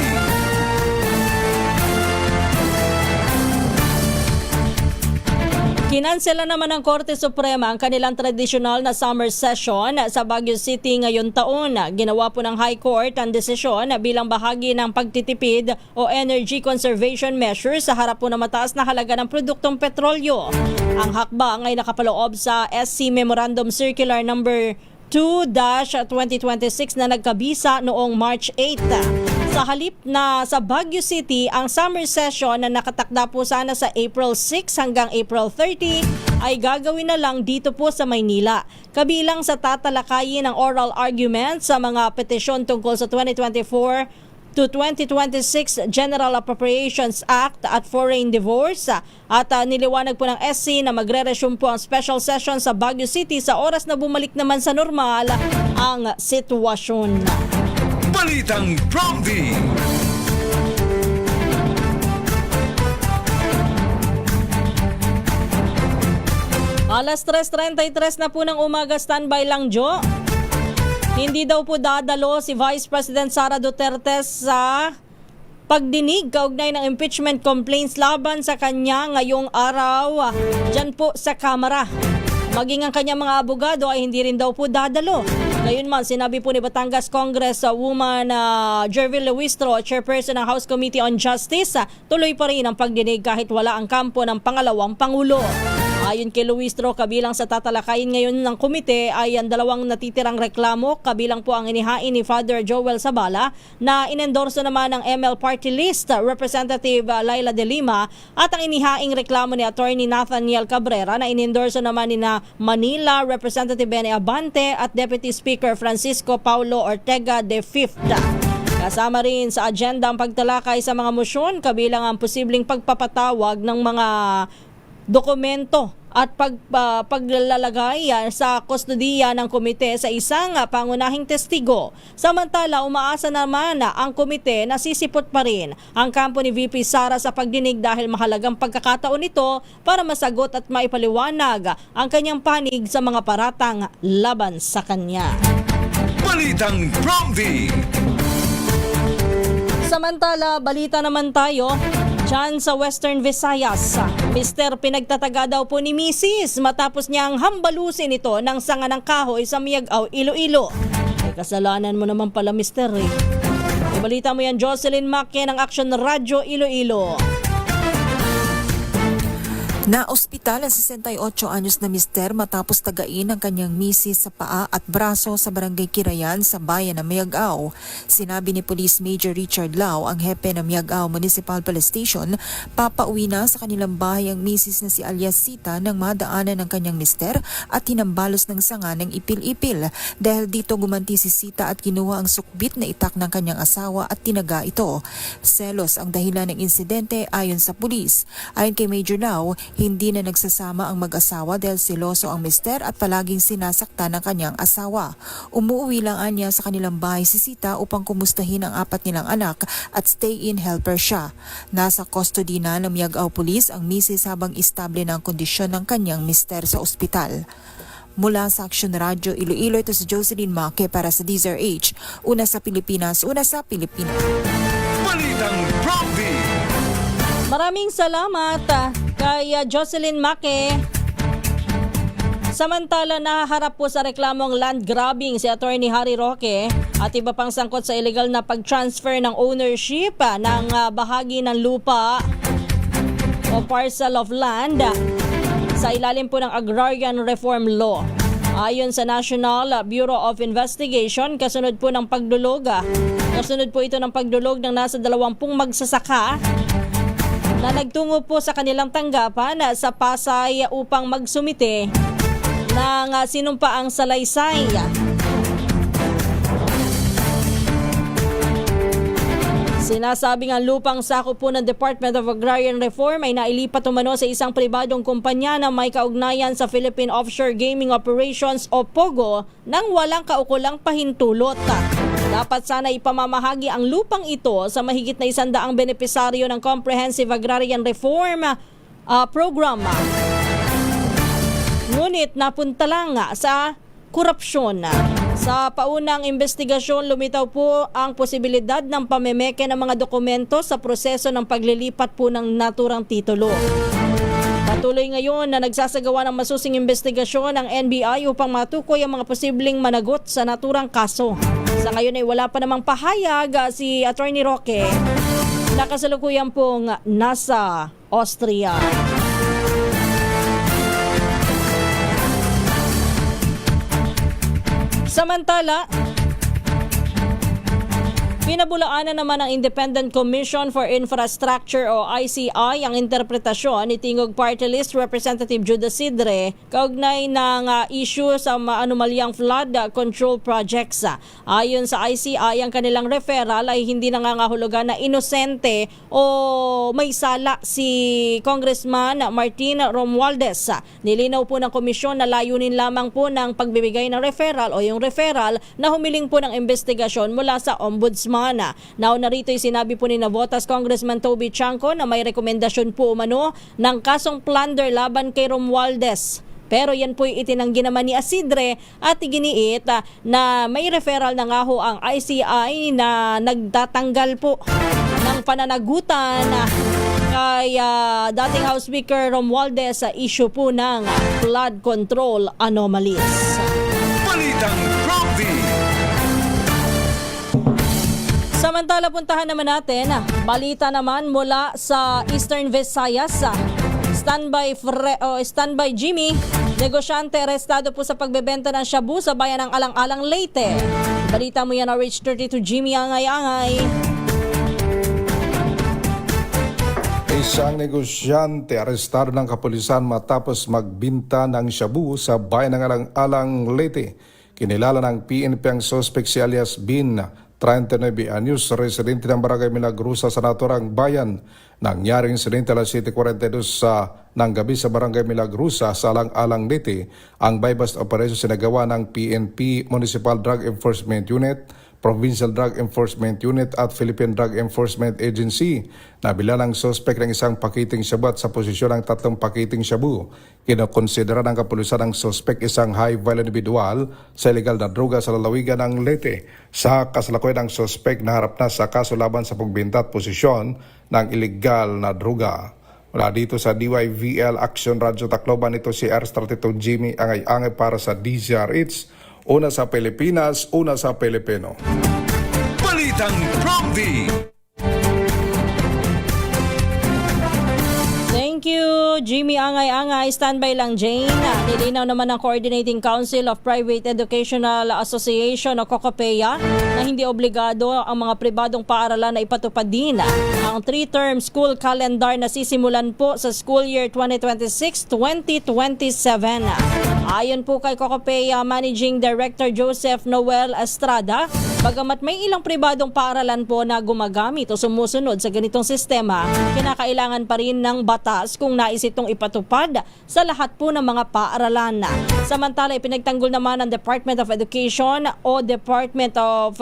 Kinansela naman ng Korte Suprema ang kanilang tradisyonal na summer session sa Baguio City ngayon taon. Ginawa po ng High Court ang desisyon bilang bahagi ng pagtitipid o energy conservation measures sa harap po ng mataas na halaga ng produktong petrolyo. Ang hakbang ay nakapaloob sa SC Memorandum Circular number 2-2026 na nagkabisa noong March 8. Sa halip na sa Baguio City, ang summer session na nakatakda po sana sa April 6 hanggang April 30 ay gagawin na lang dito po sa Maynila. Kabilang sa tatalakayin ng oral argument sa mga petisyon tungkol sa 2024 to 2026 General Appropriations Act at Foreign Divorce. At niliwanag po ng SC na magre-resume po ang special session sa Baguio City sa oras na bumalik naman sa normal ang sitwasyon. Balitang Prompty. Alas 3:33 na po ng umaga, standby lang, Jo. Hindi daw po dadalo si Vice President Sara Duterte sa pagdinig kaugnay ng impeachment complaints laban sa kanya ngayong araw dyan po sa Kamara. Maging ang kanyang mga abogado ay hindi rin daw po dadalo. Gayunman, sinabi po ni Batangas Congress Woman Jervil Luistro, chairperson ng House Committee on Justice, tuloy pa rin ang pagdinig kahit wala ang kampo ng pangalawang Pangulo. Ayon kay Luistro, kabilang sa tatalakayin ngayon ng komite ay ang dalawang natitirang reklamo, kabilang po ang inihain ni Father Joel Sabala na inendorso naman ng ML Party List Representative Laila De Lima at ang inihaing reklamo ni Attorney Nathaniel Cabrera na inendorso naman ni na Manila Representative Benny Abante at Deputy Speaker Francisco Paulo Ortega de Fifth. Kasama rin sa agenda ang pagtalakay sa mga motion, kabilang ang posibleng pagpapatawag ng mga dokumento at paglalagay sa kustodiya ng komite sa isang pangunahing testigo. Samantala, umaasa naman ang komite na sisipot pa rin ang kampo ni VP Sara sa pagdinig dahil mahalagang pagkakataon nito para masagot at maipaliwanag ang kanyang panig sa mga paratang laban sa kanya. Balitang Prompty. Samantala, balita naman tayo. Diyan sa Western Visayas, Mr. pinagtataga daw po ni Mrs. matapos niyang hambalusin ito ng sanga ng kahoy sa Miagao, Iloilo. Ay kasalanan mo naman pala, Mr. Ibalita mo yan, Jocelyn Maque ng Action Radio Iloilo. Na-ospital ang 68 anyos na mister matapos tagain ang kanyang misis sa paa at braso sa barangay Kirayan sa bayan ng Miagao. Sinabi ni Police Major Richard Lau, ang hepe ng Miagao Municipal Police Station, papauwi na sa kanilang bahay ang misis na si alias Sita nang madaanan ng kanyang mister at hinambalos ng sanga ng ipil-ipil. Dahil dito gumanti si Sita at kinuha ang sukbit na itak ng kanyang asawa at tinaga ito. Selos ang dahilan ng insidente ayon sa pulis. Ayon kay Major Lau, hindi na nagsasama ang mag-asawa dahil seloso ang mister at palaging sinasaktan ng kanyang asawa. Umuwi lang niya sa kanilang bahay si Sita upang kumustahin ang 4 nilang anak at stay-in helper siya. Nasa custody na ng Miagao Police ang misis habang istable na ang kondisyon ng kanyang mister sa ospital. Mula sa Action Radio Iloilo, ito si Jocelyn Maque para sa DZRH. Una sa Pilipinas, una sa Pilipinas. Balitang Prompty! Maraming salamat kay Jocelyn Maque. Samantala, nahaharap po sa reklamong land grabbing si Attorney Harry Roque at iba pang sangkot sa illegal na pag-transfer ng ownership ng bahagi ng lupa o parcel of land sa ilalim po ng Agrarian Reform Law. Ayon sa National Bureau of Investigation, kasunod po ng pagdulog ng ng nasa 20 magsasaka na nagtungo po sa kanilang tanggapan sa Pasay upang magsumite ng sinumpaang salaysay. Sinasabing ang lupang sakop po ng Department of Agrarian Reform ay nailipat umano sa isang pribadong kumpanya na may kaugnayan sa Philippine Offshore Gaming Operations o POGO nang walang kaukulang pahintulot. Dapat sana ipamamahagi ang lupang ito sa mahigit na 100 benepisaryo ng Comprehensive Agrarian Reform Program. Ngunit napunta lang sa korupsyon. Sa paunang investigasyon, lumitaw po ang posibilidad ng pamemeke ng mga dokumento sa proseso ng paglilipat po ng naturang titulo. Patuloy ngayon na nagsasagawa ng masusing investigasyon ang NBI upang matukoy ang mga posibleng managot sa naturang kaso. Sa ngayon ay wala pa namang pahayag si Attorney Roque na kasalukuyan pong nasa Austria. Samantala, pinabulaanan naman ng Independent Commission for Infrastructure o ICI ang interpretasyon ni Tingog Party List Representative Judah Sidre kaugnay ng issue sa anomalyang flood control projects. Ayon sa ICI, ang kanilang referral ay hindi nangangahulugan na inosente o may sala si Congressman Martin Romualdez. Nilinaw po ng komisyon na layunin lamang po ng pagbibigay ng referral o yung referral na humiling po ng investigasyon mula sa Ombudsman. Nauna rito ay sinabi po ni Navotas Congressman Toby Chanco na may rekomendasyon po umano ng kasong plunder laban kay Romualdez. Pero yan po'y itinanggi naman ni Asidre at iginiit na may referral na nga ho ang ICI na nagtatanggal po ng pananagutan kay dating House Speaker Romualdez sa issue po ng flood control anomalies. Balitang Prompty! Samantala, puntahan naman natin, balita naman mula sa Eastern Visayas. Standby Jimmy, negosyante arestado po sa pagbebenta ng shabu sa bayan ng Alang-Alang, Leyte. Balita mo yan, RH32 Jimmy Angay-Angay. Isang negosyante arestado ng kapulisan matapos magbinta ng shabu sa bayan ng Alang-Alang, Leyte. Kinilala ng PNP ang suspect si alias Bin, 39 anyos, residente ng Barangay Milagrusa sa naturang bayan. Nangyaring insidente alas 7:42 ng gabi sa Barangay Milagrusa sa Alang-Alang, Leyte. Ang bypass operation sinagawa ng PNP Municipal Drug Enforcement Unit Provincial Drug Enforcement Unit at Philippine Drug Enforcement Agency. Nabila ng suspect ng isang pakiting shabu at sa posisyon ng 3 pakiting shabu. Kinokonsidera ng kapulisan ng suspect isang high-value individual sa illegal na droga sa lalawigan ng Leyte. Sa kasalukuyan ng suspect naharap na sa kaso laban sa pagbinta at posisyon ng illegal na droga. Mula dito sa DYVL Action Radio Tacloban, ito si R32 Jimmy Angay-Angay para sa DZRH. Una sa Pilipinas, una sa Pilipino. Balitang Promdi! Thank you, Jimmy Angay-Angay. Standby lang, Jane. Nilinaw naman ng Coordinating Council of Private Educational Association o COCOPEA na hindi obligado ang mga pribadong paaralan na ipatupad din ang 3-term school calendar na sisimulan po sa school year 2026-2027. Ayon po kay COCOPEA Managing Director Joseph Noel Estrada, bagamat may ilang pribadong paaralan po na gumagamit o sumusunod sa ganitong sistema, kinakailangan pa rin ng batas kung nais itong ipatupad sa lahat po ng mga paaralan. Samantala, ipinagtanggol naman ng Department of Education o Department of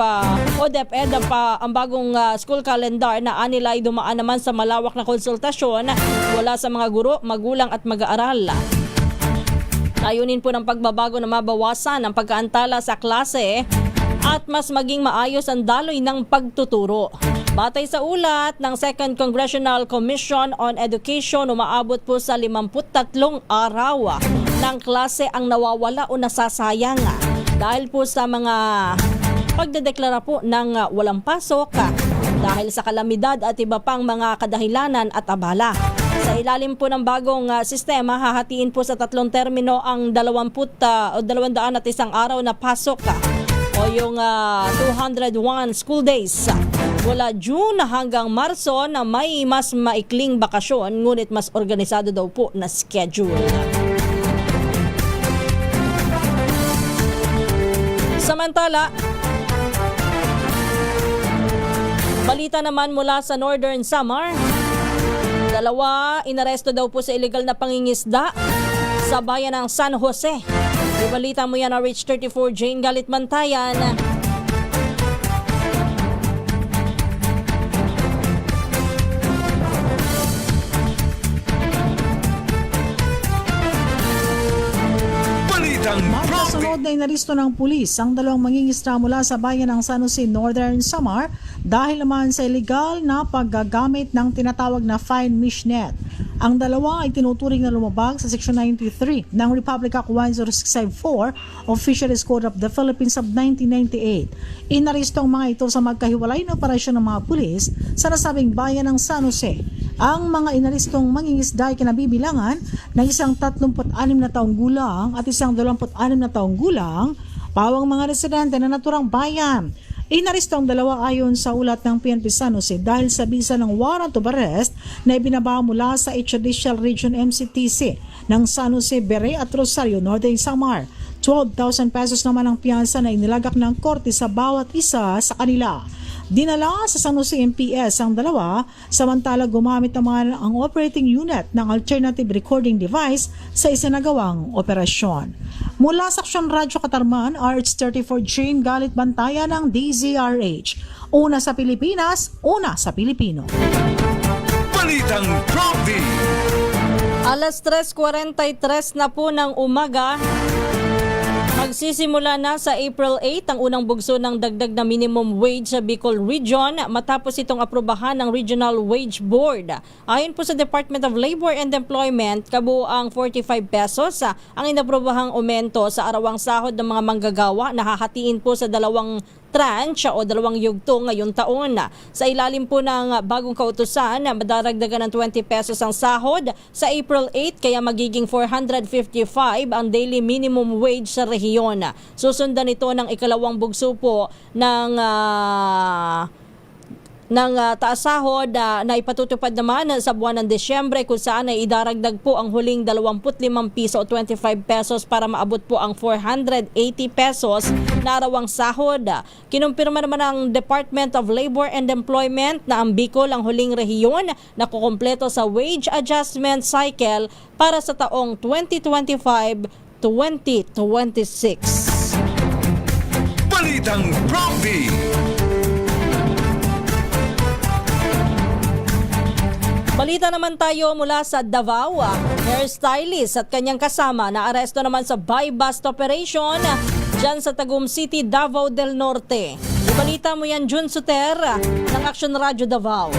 DepEd ang bagong school calendar na anila ay dumaan naman sa malawak na konsultasyon mula sa mga guro, magulang at mag-aaral. Layunin po ng pagbabago na mabawasan ang pagkaantala sa klase at mas maging maayos ang daloy ng pagtuturo. Batay sa ulat ng 2nd Congressional Commission on Education, umaabot po sa 53 araw ng klase ang nawawala o nasasayang dahil po sa mga pagdedeklara po ng walang pasok, dahil sa kalamidad at iba pang mga kadahilanan at abala. Sa ilalim po ng bagong sistema, hahatiin po sa 3 termino ang 201 araw na pasok o yung 201 school days mula June hanggang Marso na may mas maikling bakasyon ngunit mas organisado daw po na schedule. Samantala, balita naman mula sa Northern Samar, 2 inaresto daw po sa illegal na pangingisda sa bayan ng San Jose. Ibalita mo yan na Rich 34 Jane Galitmantayan. Kasunod na inaristo ng pulis ang 2 mangingisda mula sa bayan ng San Jose, Northern Samar dahil naman sa illegal na paggagamit ng tinatawag na fine mesh net. Ang 2 ay tinuturing na lumabag sa Section 93 ng Republic Act 10654 of Fisheries Code of the Philippines of 1998. Inaristo ang mga ito sa magkahiwalay na operasyon ng mga pulis sa nasabing bayan ng San Jose. Ang mga inaristong mangingisda ay kinabibilangan ng isang 36 na taong gulang at isang 26 na taong gulang, pawang mga residente na naturang bayan. Inaristo ang 2 ayon sa ulat ng PNP San Jose dahil sa bisa ng warrant of arrest na ibinaba mula sa Judicial Region MCTC ng San Jose, Bere at Rosario, Northern Samar. 12,000 pesos naman ang piyansa na inilagak ng korte sa bawat isa sa kanila. Dinala sa San Jose MPS ang 2, samantala gumamit naman ang operating unit ng alternative recording device sa isinagawang operasyon. Mula sa Action Radio Katarman, RH34 Jane Galit Bantaya ng DZRH. Una sa Pilipinas, una sa Pilipino. Balitang Promdi! Alas 3:43 na po ng umaga. Magsisimula na sa April 8 ang unang bugso ng dagdag na minimum wage sa Bicol Region matapos itong aprobahan ng Regional Wage Board. Ayon po sa Department of Labor and Employment, kabuang 45 pesos ang inaprobahang aumento sa arawang sahod ng mga manggagawa na hahatiin po sa 2 tranche o 2 yugto ngayong taon. Sa ilalim po ng bagong kautusan, madaragdagan ng 20 pesos ang sahod sa April 8 kaya magiging 455 ang daily minimum wage sa rehiyon. Susundan ito ng ikalawang bugso po ng taas sahod na ipatutupad naman sa buwan ng Desyembre kung saan ay idaragdag po ang huling 25 piso o 25 pesos para maabot po ang 480 pesos na arawang sahod. Kinumpirma naman ng Department of Labor and Employment na ang Bicol ang huling rehiyon na kukumpleto sa wage adjustment cycle para sa taong 2025-2026. Balitang Prompy. Balita naman tayo mula sa Davao. Hairstylist at kanyang kasama na aresto naman sa buy-bust operation dyan sa Tagum City, Davao del Norte. Ibalita mo yan, Jun Suter ng Action Radio Davao.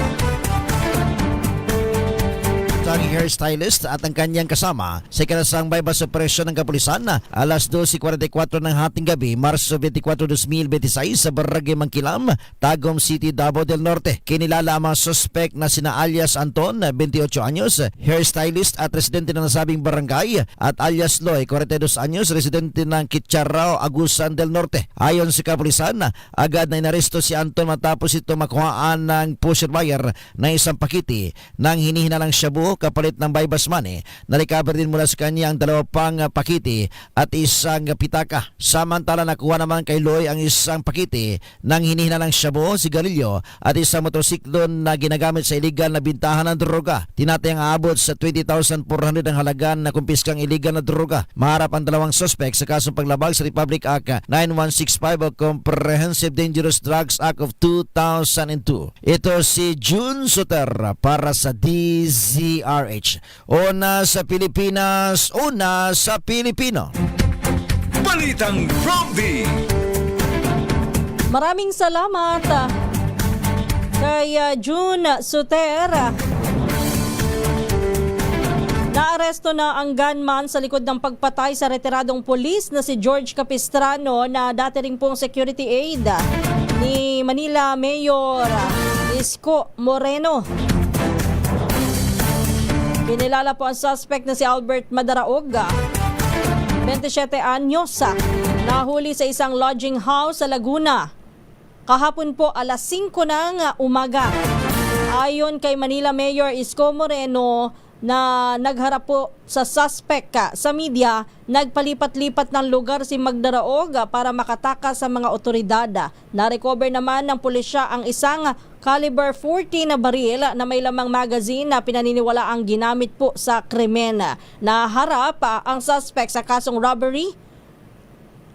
Ang hairstylist at ang kanyang kasama sa ikinasang buy-bust operasyon ng kapulisan alas 12:44 ng hating gabi, Marso 24, 2026 sa Barangay Mangkilam, Tagum City, Davao del Norte. Kinilala ang mga suspect na sina alias Anton, 28 anyos, hairstylist at residente ng nasabing barangay, at alias Loy, 42 anyos, residente ng Kitcharao, Agusan del Norte. Ayon sa kapulisan, agad na inaresto si Anton matapos ito makuhaan ng pusher buyer na isang pakiti ng hinihinalang shabu kapalit ng buy-bust money. Na-recover din mula sa kanya ang 2 pang pakiti at isang pitaka. Samantala nakuha naman kay Loy ang isang pakiti ng hinihinalang shabu, sigarilyo at isang motorsiklo na ginagamit sa iligal na bintahan ng droga. Tinatayang aabot sa 20,400 ang halaga na kumpiskang iligal na droga. Maharap ang 2 suspect sa kasong paglabag sa Republic Act 9165 o Comprehensive Dangerous Drugs Act of 2002. Ito si June Suter para sa DZRH. Una sa Pilipinas, una sa Pilipino. Balitang Prompy. Maraming salamat kay June Suter. Naaresto na ang gunman sa likod ng pagpatay sa retiradong pulis na si George Capistrano na dati ring pong security aide ni Manila Mayor Isko Moreno. Kinilala po ang suspect na si Albert Madaraog, 27 anyos, nahuli sa isang lodging house sa Laguna. Kahapon po alas 5 ng umaga. Ayon kay Manila Mayor Isko Moreno na nagharap po sa suspect sa media, nagpalipat-lipat ng lugar si Magdaraog para makatakas sa mga otoridad. Na-recover naman ng pulisya ang isang caliber 40 na baril na may lamang magazine na pinaniniwala ang ginamit po sa krimen. Naharap ang suspect sa kasong robbery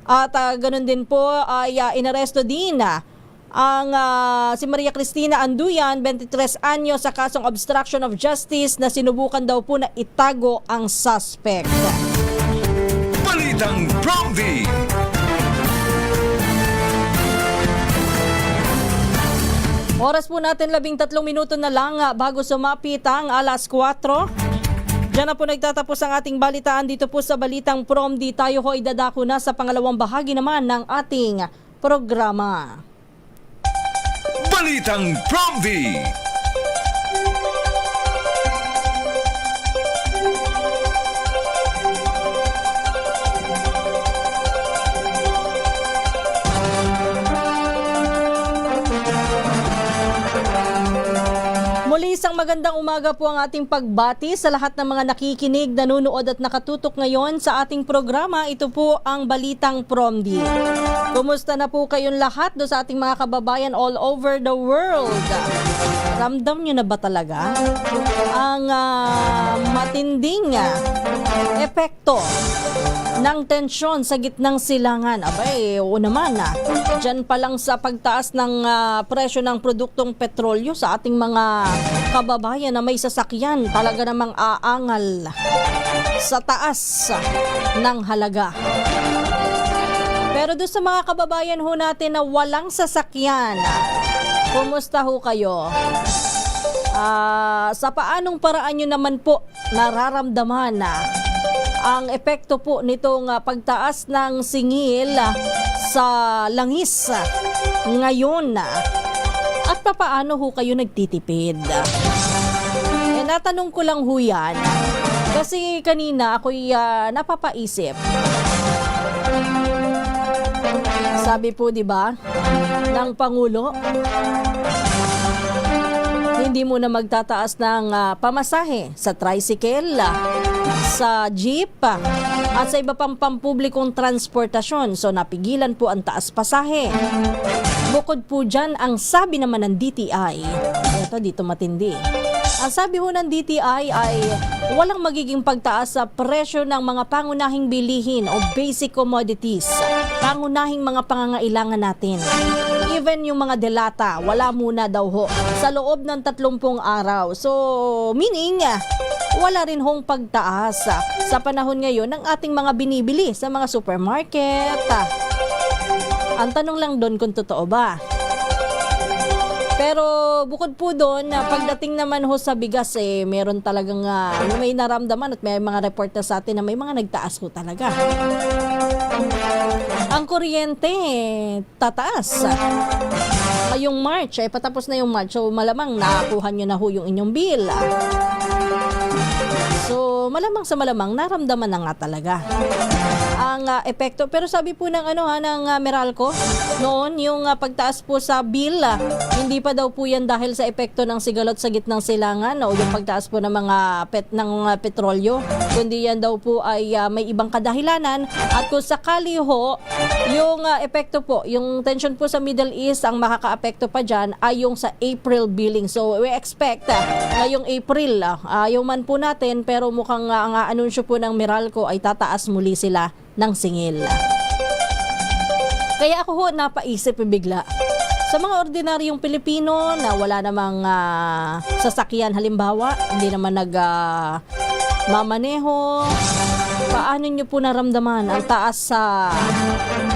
at ganun din po ay inaresto din ang si Maria Cristina Anduyan, 23 anyos, sa kasong obstruction of justice na sinubukan daw po na itago ang suspect. Balitang Prompy. Oras po natin 13 minuto na lang bago sumapit ang alas 4. Diyan na po nagtatapos ang ating balitaan dito po sa Balitang Prompy. Tayo ho ay dadako na sa pangalawang bahagi naman ng ating programa. Balitang Prompy. Muli isang magandang umaga po ang ating pagbati sa lahat ng mga nakikinig, nanonood at nakatutok ngayon sa ating programa. Ito po ang Balitang Prompy. Kumusta na po kayong lahat do sa ating mga kababayan all over the world? Ramdam nyo na ba talaga ang matinding epekto ng tensyon sa gitnang silangan? Abay, oo naman dyan pa lang sa pagtaas ng presyo ng produktong petrolyo sa ating mga kababayan na may sasakyan, talaga namang aangal sa taas ng halaga. Pero doon sa mga kababayan ho natin na walang sasakyan, kumusta ho kayo? Sa paanong paraan nyo naman po nararamdaman ang epekto po nitong pagtaas ng singil sa langis ngayon? At papaano ho kayo nagtitipid? Natanong ko lang ho yan kasi kanina ako'y napapaisip. Sabi po, di ba, ng Pangulo, hindi mo na magtataas ng pamasahe sa tricycle, sa jeep, at sa iba pang pampublikong transportasyon. So napigilan po ang taas pasahe. Bukod po dyan, ang sabi naman ng DTI, ito dito matindi, Ang sabi ho ng DTI ay walang magiging pagtaas sa presyo ng mga pangunahing bilihin o basic commodities, pangunahing mga pangangailangan natin. Even yung mga delata, wala muna daw ho sa loob ng 30 araw. So, meaning, wala rin hong pagtaas sa panahon ngayon ng ating mga binibili sa mga supermarket. Ang tanong lang doon kung totoo ba. Pero bukod po doon, pagdating naman ho sa bigas, meron talagang may naramdaman at may mga report na sa atin na may mga nagtaas ho talaga. Ang kuryente, tataas. Ngayong March, patapos na yung March, so malamang nakakuha nyo na ho yung inyong bill. So, malamang sa malamang, naramdaman na nga talaga ang epekto. Pero sabi po ng ng Meralco noon, yung pagtaas po sa bill, hindi pa daw po yan dahil sa epekto ng sigalot sa gitnang silangan o yung pagtaas po ng mga petrolyo, kundi yan daw po ay may ibang kadahilanan. At kung sakali ho, yung epekto po, yung tension po sa Middle East, ang makaka-apekto pa dyan ay yung sa April billing. So, we expect ngayong April, ayaw man po natin, pero mukhang ang anunsyo po ng Meralco ay tataas muli sila ng singil. Kaya ako ho napaisip bigla sa mga ordinaryong Pilipino na wala namang sasakyan, halimbawa, hindi naman mamaneho, paano nyo po naramdaman ang taas sa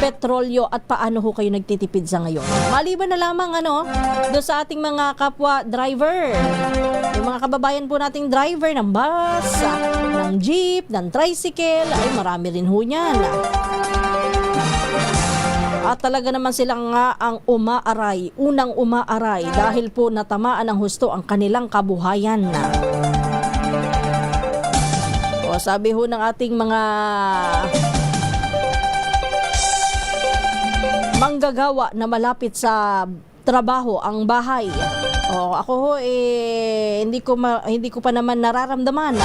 petrolyo at paano ho kayo nagtitipid sa ngayon? Maliban na lamang doon sa ating mga kapwa driver, yung mga kababayan po nating driver ng bus, ng jeep, ng tricycle, ay marami rin ho niyan. At talaga naman silang ang unang umaaray dahil po natamaan ng husto ang kanilang kabuhayan. O sabi ho ng ating mga manggagawa na malapit sa trabaho, ang bahay. O ako ho hindi ko pa naman nararamdaman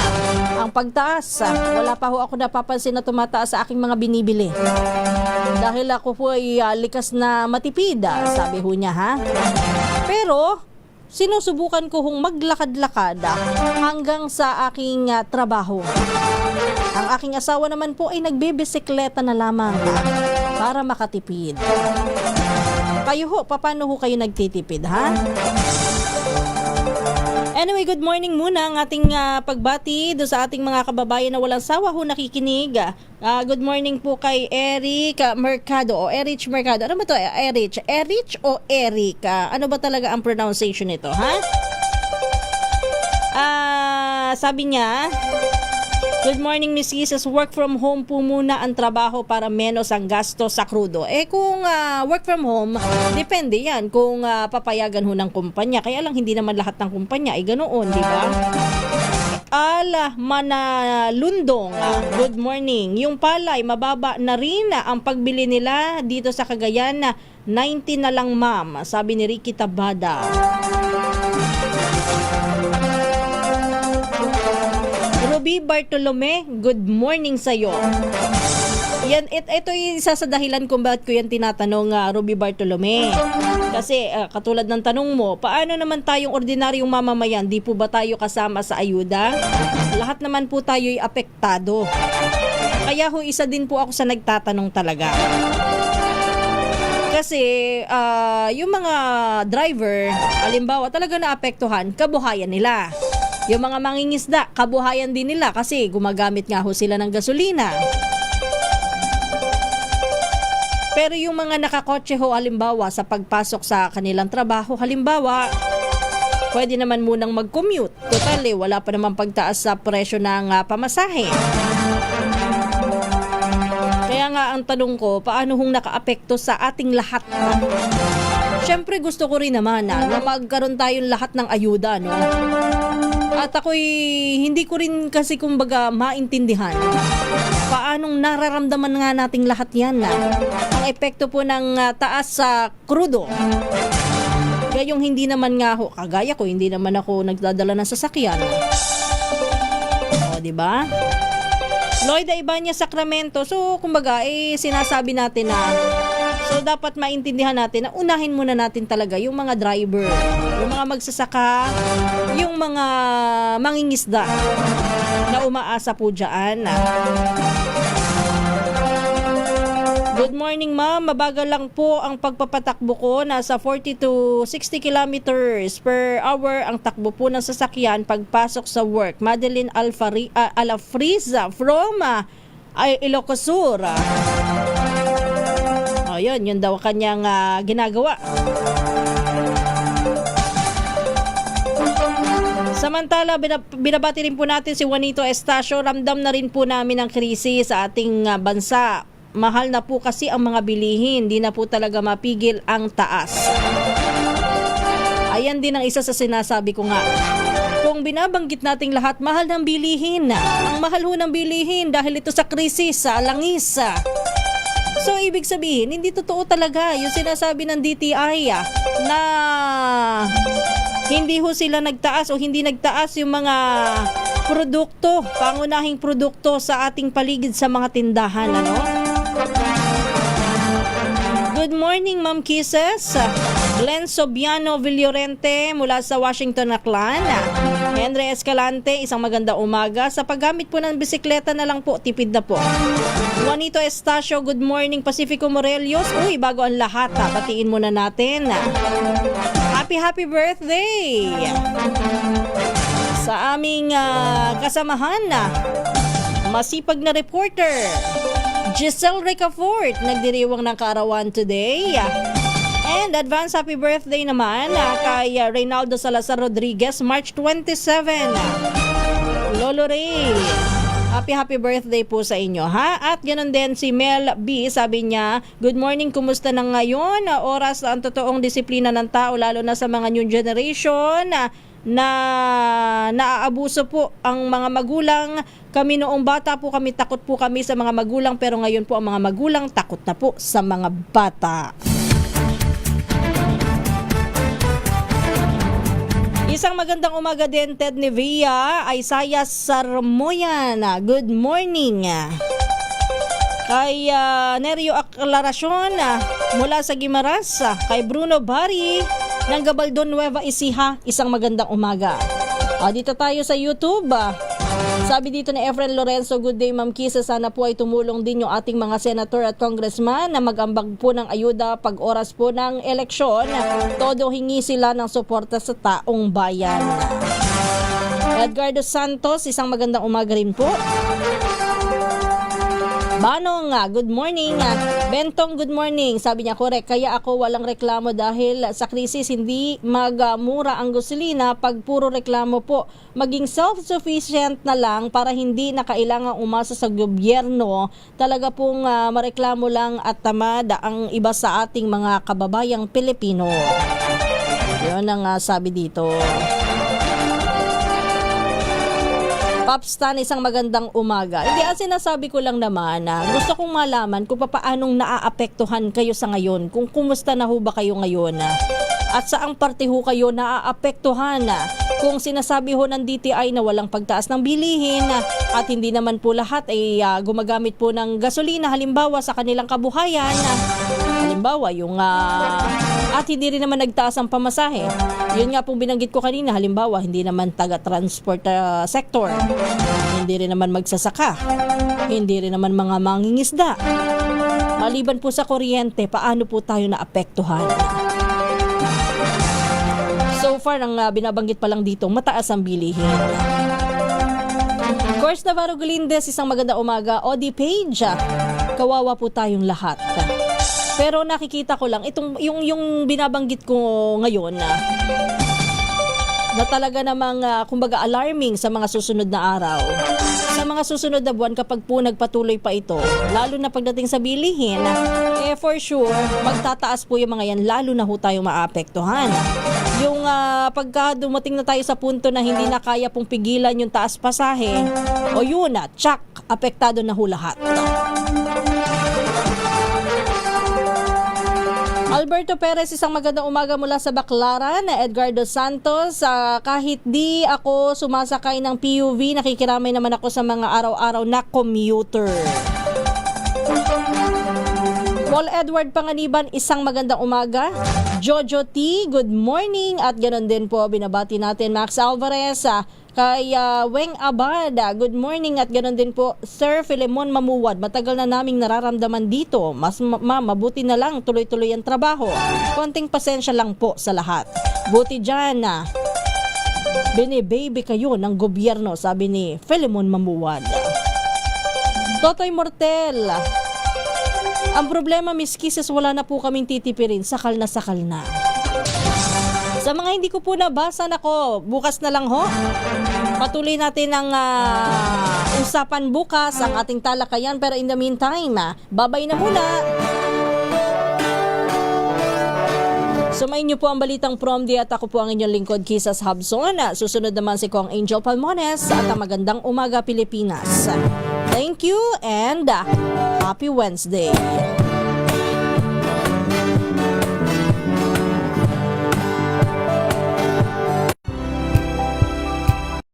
ang pagtaas. Wala pa ho ako napapansin na tumataas sa aking mga binibili. Dahil ako po ay likas na matipid, sabi ho niya ha. Pero sinusubukan ko hong maglakad-lakad hanggang sa aking trabaho. Ang aking asawa naman po ay nagbibisikleta na lamang para makatipid. Kayo ho, paano ho kayo nagtitipid ha? Anyway, good morning muna ang ating pagbati do sa ating mga kababayan na walang sawa ho nakikinig. Good morning po kay Eric Mercado o Erich Mercado. Ano ba to? Erich o Eric? Ano ba talaga ang pronunciation nito, ha? Sabi niya, good morning, Miss Jesus. Work from home po muna ang trabaho para menos ang gasto sa krudo. Kung work from home, depende yan kung papayagan ho ng kumpanya. Kaya lang hindi naman lahat ng kumpanya ay ganoon, di ba? Manalundong, good morning. Yung palay, mababa na rin ang pagbili nila dito sa Cagayan. 90 na lang, ma'am, sabi ni Ricky Tabada. Ruby Bartolome, good morning sa'yo. Yan, ito yung isa sa dahilan kung bakit ko yan tinatanong, Ruby Bartolome. Kasi katulad ng tanong mo, paano naman tayong ordinaryong mamamayan? Di po ba tayo kasama sa ayuda? Lahat naman po tayo'y apektado. Kaya ho, isa din po ako sa nagtatanong talaga. Kasi yung mga driver, halimbawa talaga naapektuhan, kabuhayan nila. Yung mga mangingisda, kabuhayan din nila kasi gumagamit nga ho sila ng gasolina. Pero yung mga nakakotse ho, halimbawa sa pagpasok sa kanilang trabaho, halimbawa, pwede naman munang mag-commute. Total, wala pa naman pagtaas sa presyo ng pamasahe. Kaya nga ang tanong ko, paano hong nakaapekto sa ating lahat? Siyempre gusto ko rin naman na magkaroon tayong lahat ng ayuda, no? At ako'y hindi ko rin kasi kumbaga maintindihan paanong nararamdaman nga nating lahat yan ang epekto po ng taas sa krudo. Gayong hindi naman nga ho, kagaya ko, hindi naman ako nagdadala ng sasakyan. O, diba? Lloyd Ibanya, Sacramento. So, kumbaga, sinasabi natin na So dapat maintindihan natin na unahin muna natin talaga yung mga driver, yung mga magsasaka, yung mga mangingisda na umaasa po dyan. Good morning ma'am, mabagal lang po ang pagpapatakbo ko, nasa 40 to 60 kilometers per hour ang takbo po ng sasakyan pagpasok sa work. Madeline Alafriza from Ilocos Sur. Ayun, yun daw kanyang ginagawa. Samantala, binabati rin po natin si Juanito Estacio. Ramdam na rin po namin ang krisis sa ating bansa. Mahal na po kasi ang mga bilihin, hindi na po talaga mapigil ang taas. Ayan din ang isa sa sinasabi ko nga. Kung binabanggit nating lahat, mahal ng bilihin. Ang mahal ho ng bilihin dahil ito sa krisis, sa langis. So, ibig sabihin, hindi totoo talaga yung sinasabi ng DTI na hindi ho sila nagtaas o hindi nagtaas yung mga produkto, pangunahing produkto sa ating paligid sa mga tindahan, ano? Good morning, Ma'am Kisses. Glenn Sobiano Villorente mula sa Washington, Aklan. Henry Escalante, isang maganda umaga. Sa paggamit po ng bisikleta na lang po, tipid na po. Juanito Estacio, good morning. Pacifico Morelios. Uy, bago ang lahat, batiin muna natin. Happy birthday sa aming kasamahan na masipag na reporter Giselle Ricafort, nagdiriwang ng kaarawan today. And advance happy birthday naman kay Reynaldo Salazar Rodriguez, March 27. Lolo Ray, happy birthday po sa inyo, ha? At ganoon din si Mel B, sabi niya, good morning, kumusta na ngayon? Oras ang totoong disiplina ng tao, lalo na sa mga new generation na naaabuso po ang mga magulang. Kami noong bata po kami, takot po kami sa mga magulang, pero ngayon po ang mga magulang takot na po sa mga bata. Isang magandang umaga din, Ted Nevia, Isaiah Sarmoyan, good morning. Kay Nerio Aclaracion mula sa Guimaras, kay Bruno Bari ng Gabaldon, Nueva Ecija, isang magandang umaga. Dito tayo sa YouTube. Sabi dito ni Efren Lorenzo, good day Ma'am Kisa, sana po ay tumulong din yung ating mga senator at congressman na magambag po ng ayuda pag oras po ng eleksyon. Todo hingi sila ng suporta sa taong bayan. Edgardo Santos, isang magandang umaga rin po. Banong, good morning. Bentong, good morning. Sabi niya, correct. Kaya ako walang reklamo dahil sa krisis hindi magmura ang gasolina pag puro reklamo po. Maging self-sufficient na lang para hindi na kailangang umasa sa gobyerno. Talaga pong mareklamo lang at tamad ang iba sa ating mga kababayang Pilipino. Yun ang sabi dito. Popstan, isang magandang umaga. Hindi, ang sinasabi ko lang naman na gusto kong malaman kung paanong naaapektuhan kayo sa ngayon, kung kumusta na ho ba kayo ngayon, at saang parte ho kayo naaapektuhan. Kung sinasabi ho ng DTI na walang pagtaas ng bilihin at hindi naman po lahat ay gumagamit po ng gasolina, halimbawa sa kanilang kabuhayan, halimbawa yung at hindi rin naman nagtaas ang pamasahe. Yun nga pong binanggit ko kanina, halimbawa hindi naman taga-transport sector, hindi rin naman magsasaka, hindi rin naman mga mangingisda. Maliban po sa kuryente, paano po tayo naapektuhan? So far, ang binabanggit pa lang dito, mataas ang bilihin. Course Navarro Galindes, isang maganda umaga. Odi Page, kawawa po tayong lahat. Pero nakikita ko lang itong yung binabanggit ko ngayon na talaga namang kumbaga alarming sa mga susunod na araw. Sa mga susunod na buwan, kapag po nagpatuloy pa ito, lalo na pagdating sa bilihin, for sure magtataas po yung mga yan, lalo na ho tayo maapektuhan. Yung pagka dumating na tayo sa punto na hindi na kaya pong pigilan yung taas pasahe, o yun na, tsak, apektado na ho lahat. Alberto Perez, isang magandang umaga mula sa Baclaran. Edgardo Santos, kahit di ako sumasakay ng PUV, nakikiramay naman ako sa mga araw-araw na commuter. Paul Edward Panganiban, isang magandang umaga. Jojo T, good morning. At ganoon din po, binabati natin Max Alvarez, kay Weng Abada, good morning. At ganoon din po, Sir Filemon Mamuwad, matagal na naming nararamdaman dito. Mas mabuti na lang tuloy-tuloy ang trabaho. Konting pasensya lang po sa lahat. Buti dyan na binibaby kayo ng gobyerno, sabi ni Filemon Mamuwad. Totoy Mortel, ang problema, Miss Kisses, wala na po kaming titipirin. Sakal na sakal na. Sa mga hindi ko po nabasa, nako, bukas na lang ho. Patuloy natin ang usapan bukas, ang ating talakayan. Pero in the meantime, babay na muna. Sumayin niyo po ang balitang Prom Day at ako po ang inyong lingkod, Kisas Habson. Susunod naman si Kong Angel Palmones at ang magandang umaga Pilipinas. Thank you and happy Wednesday.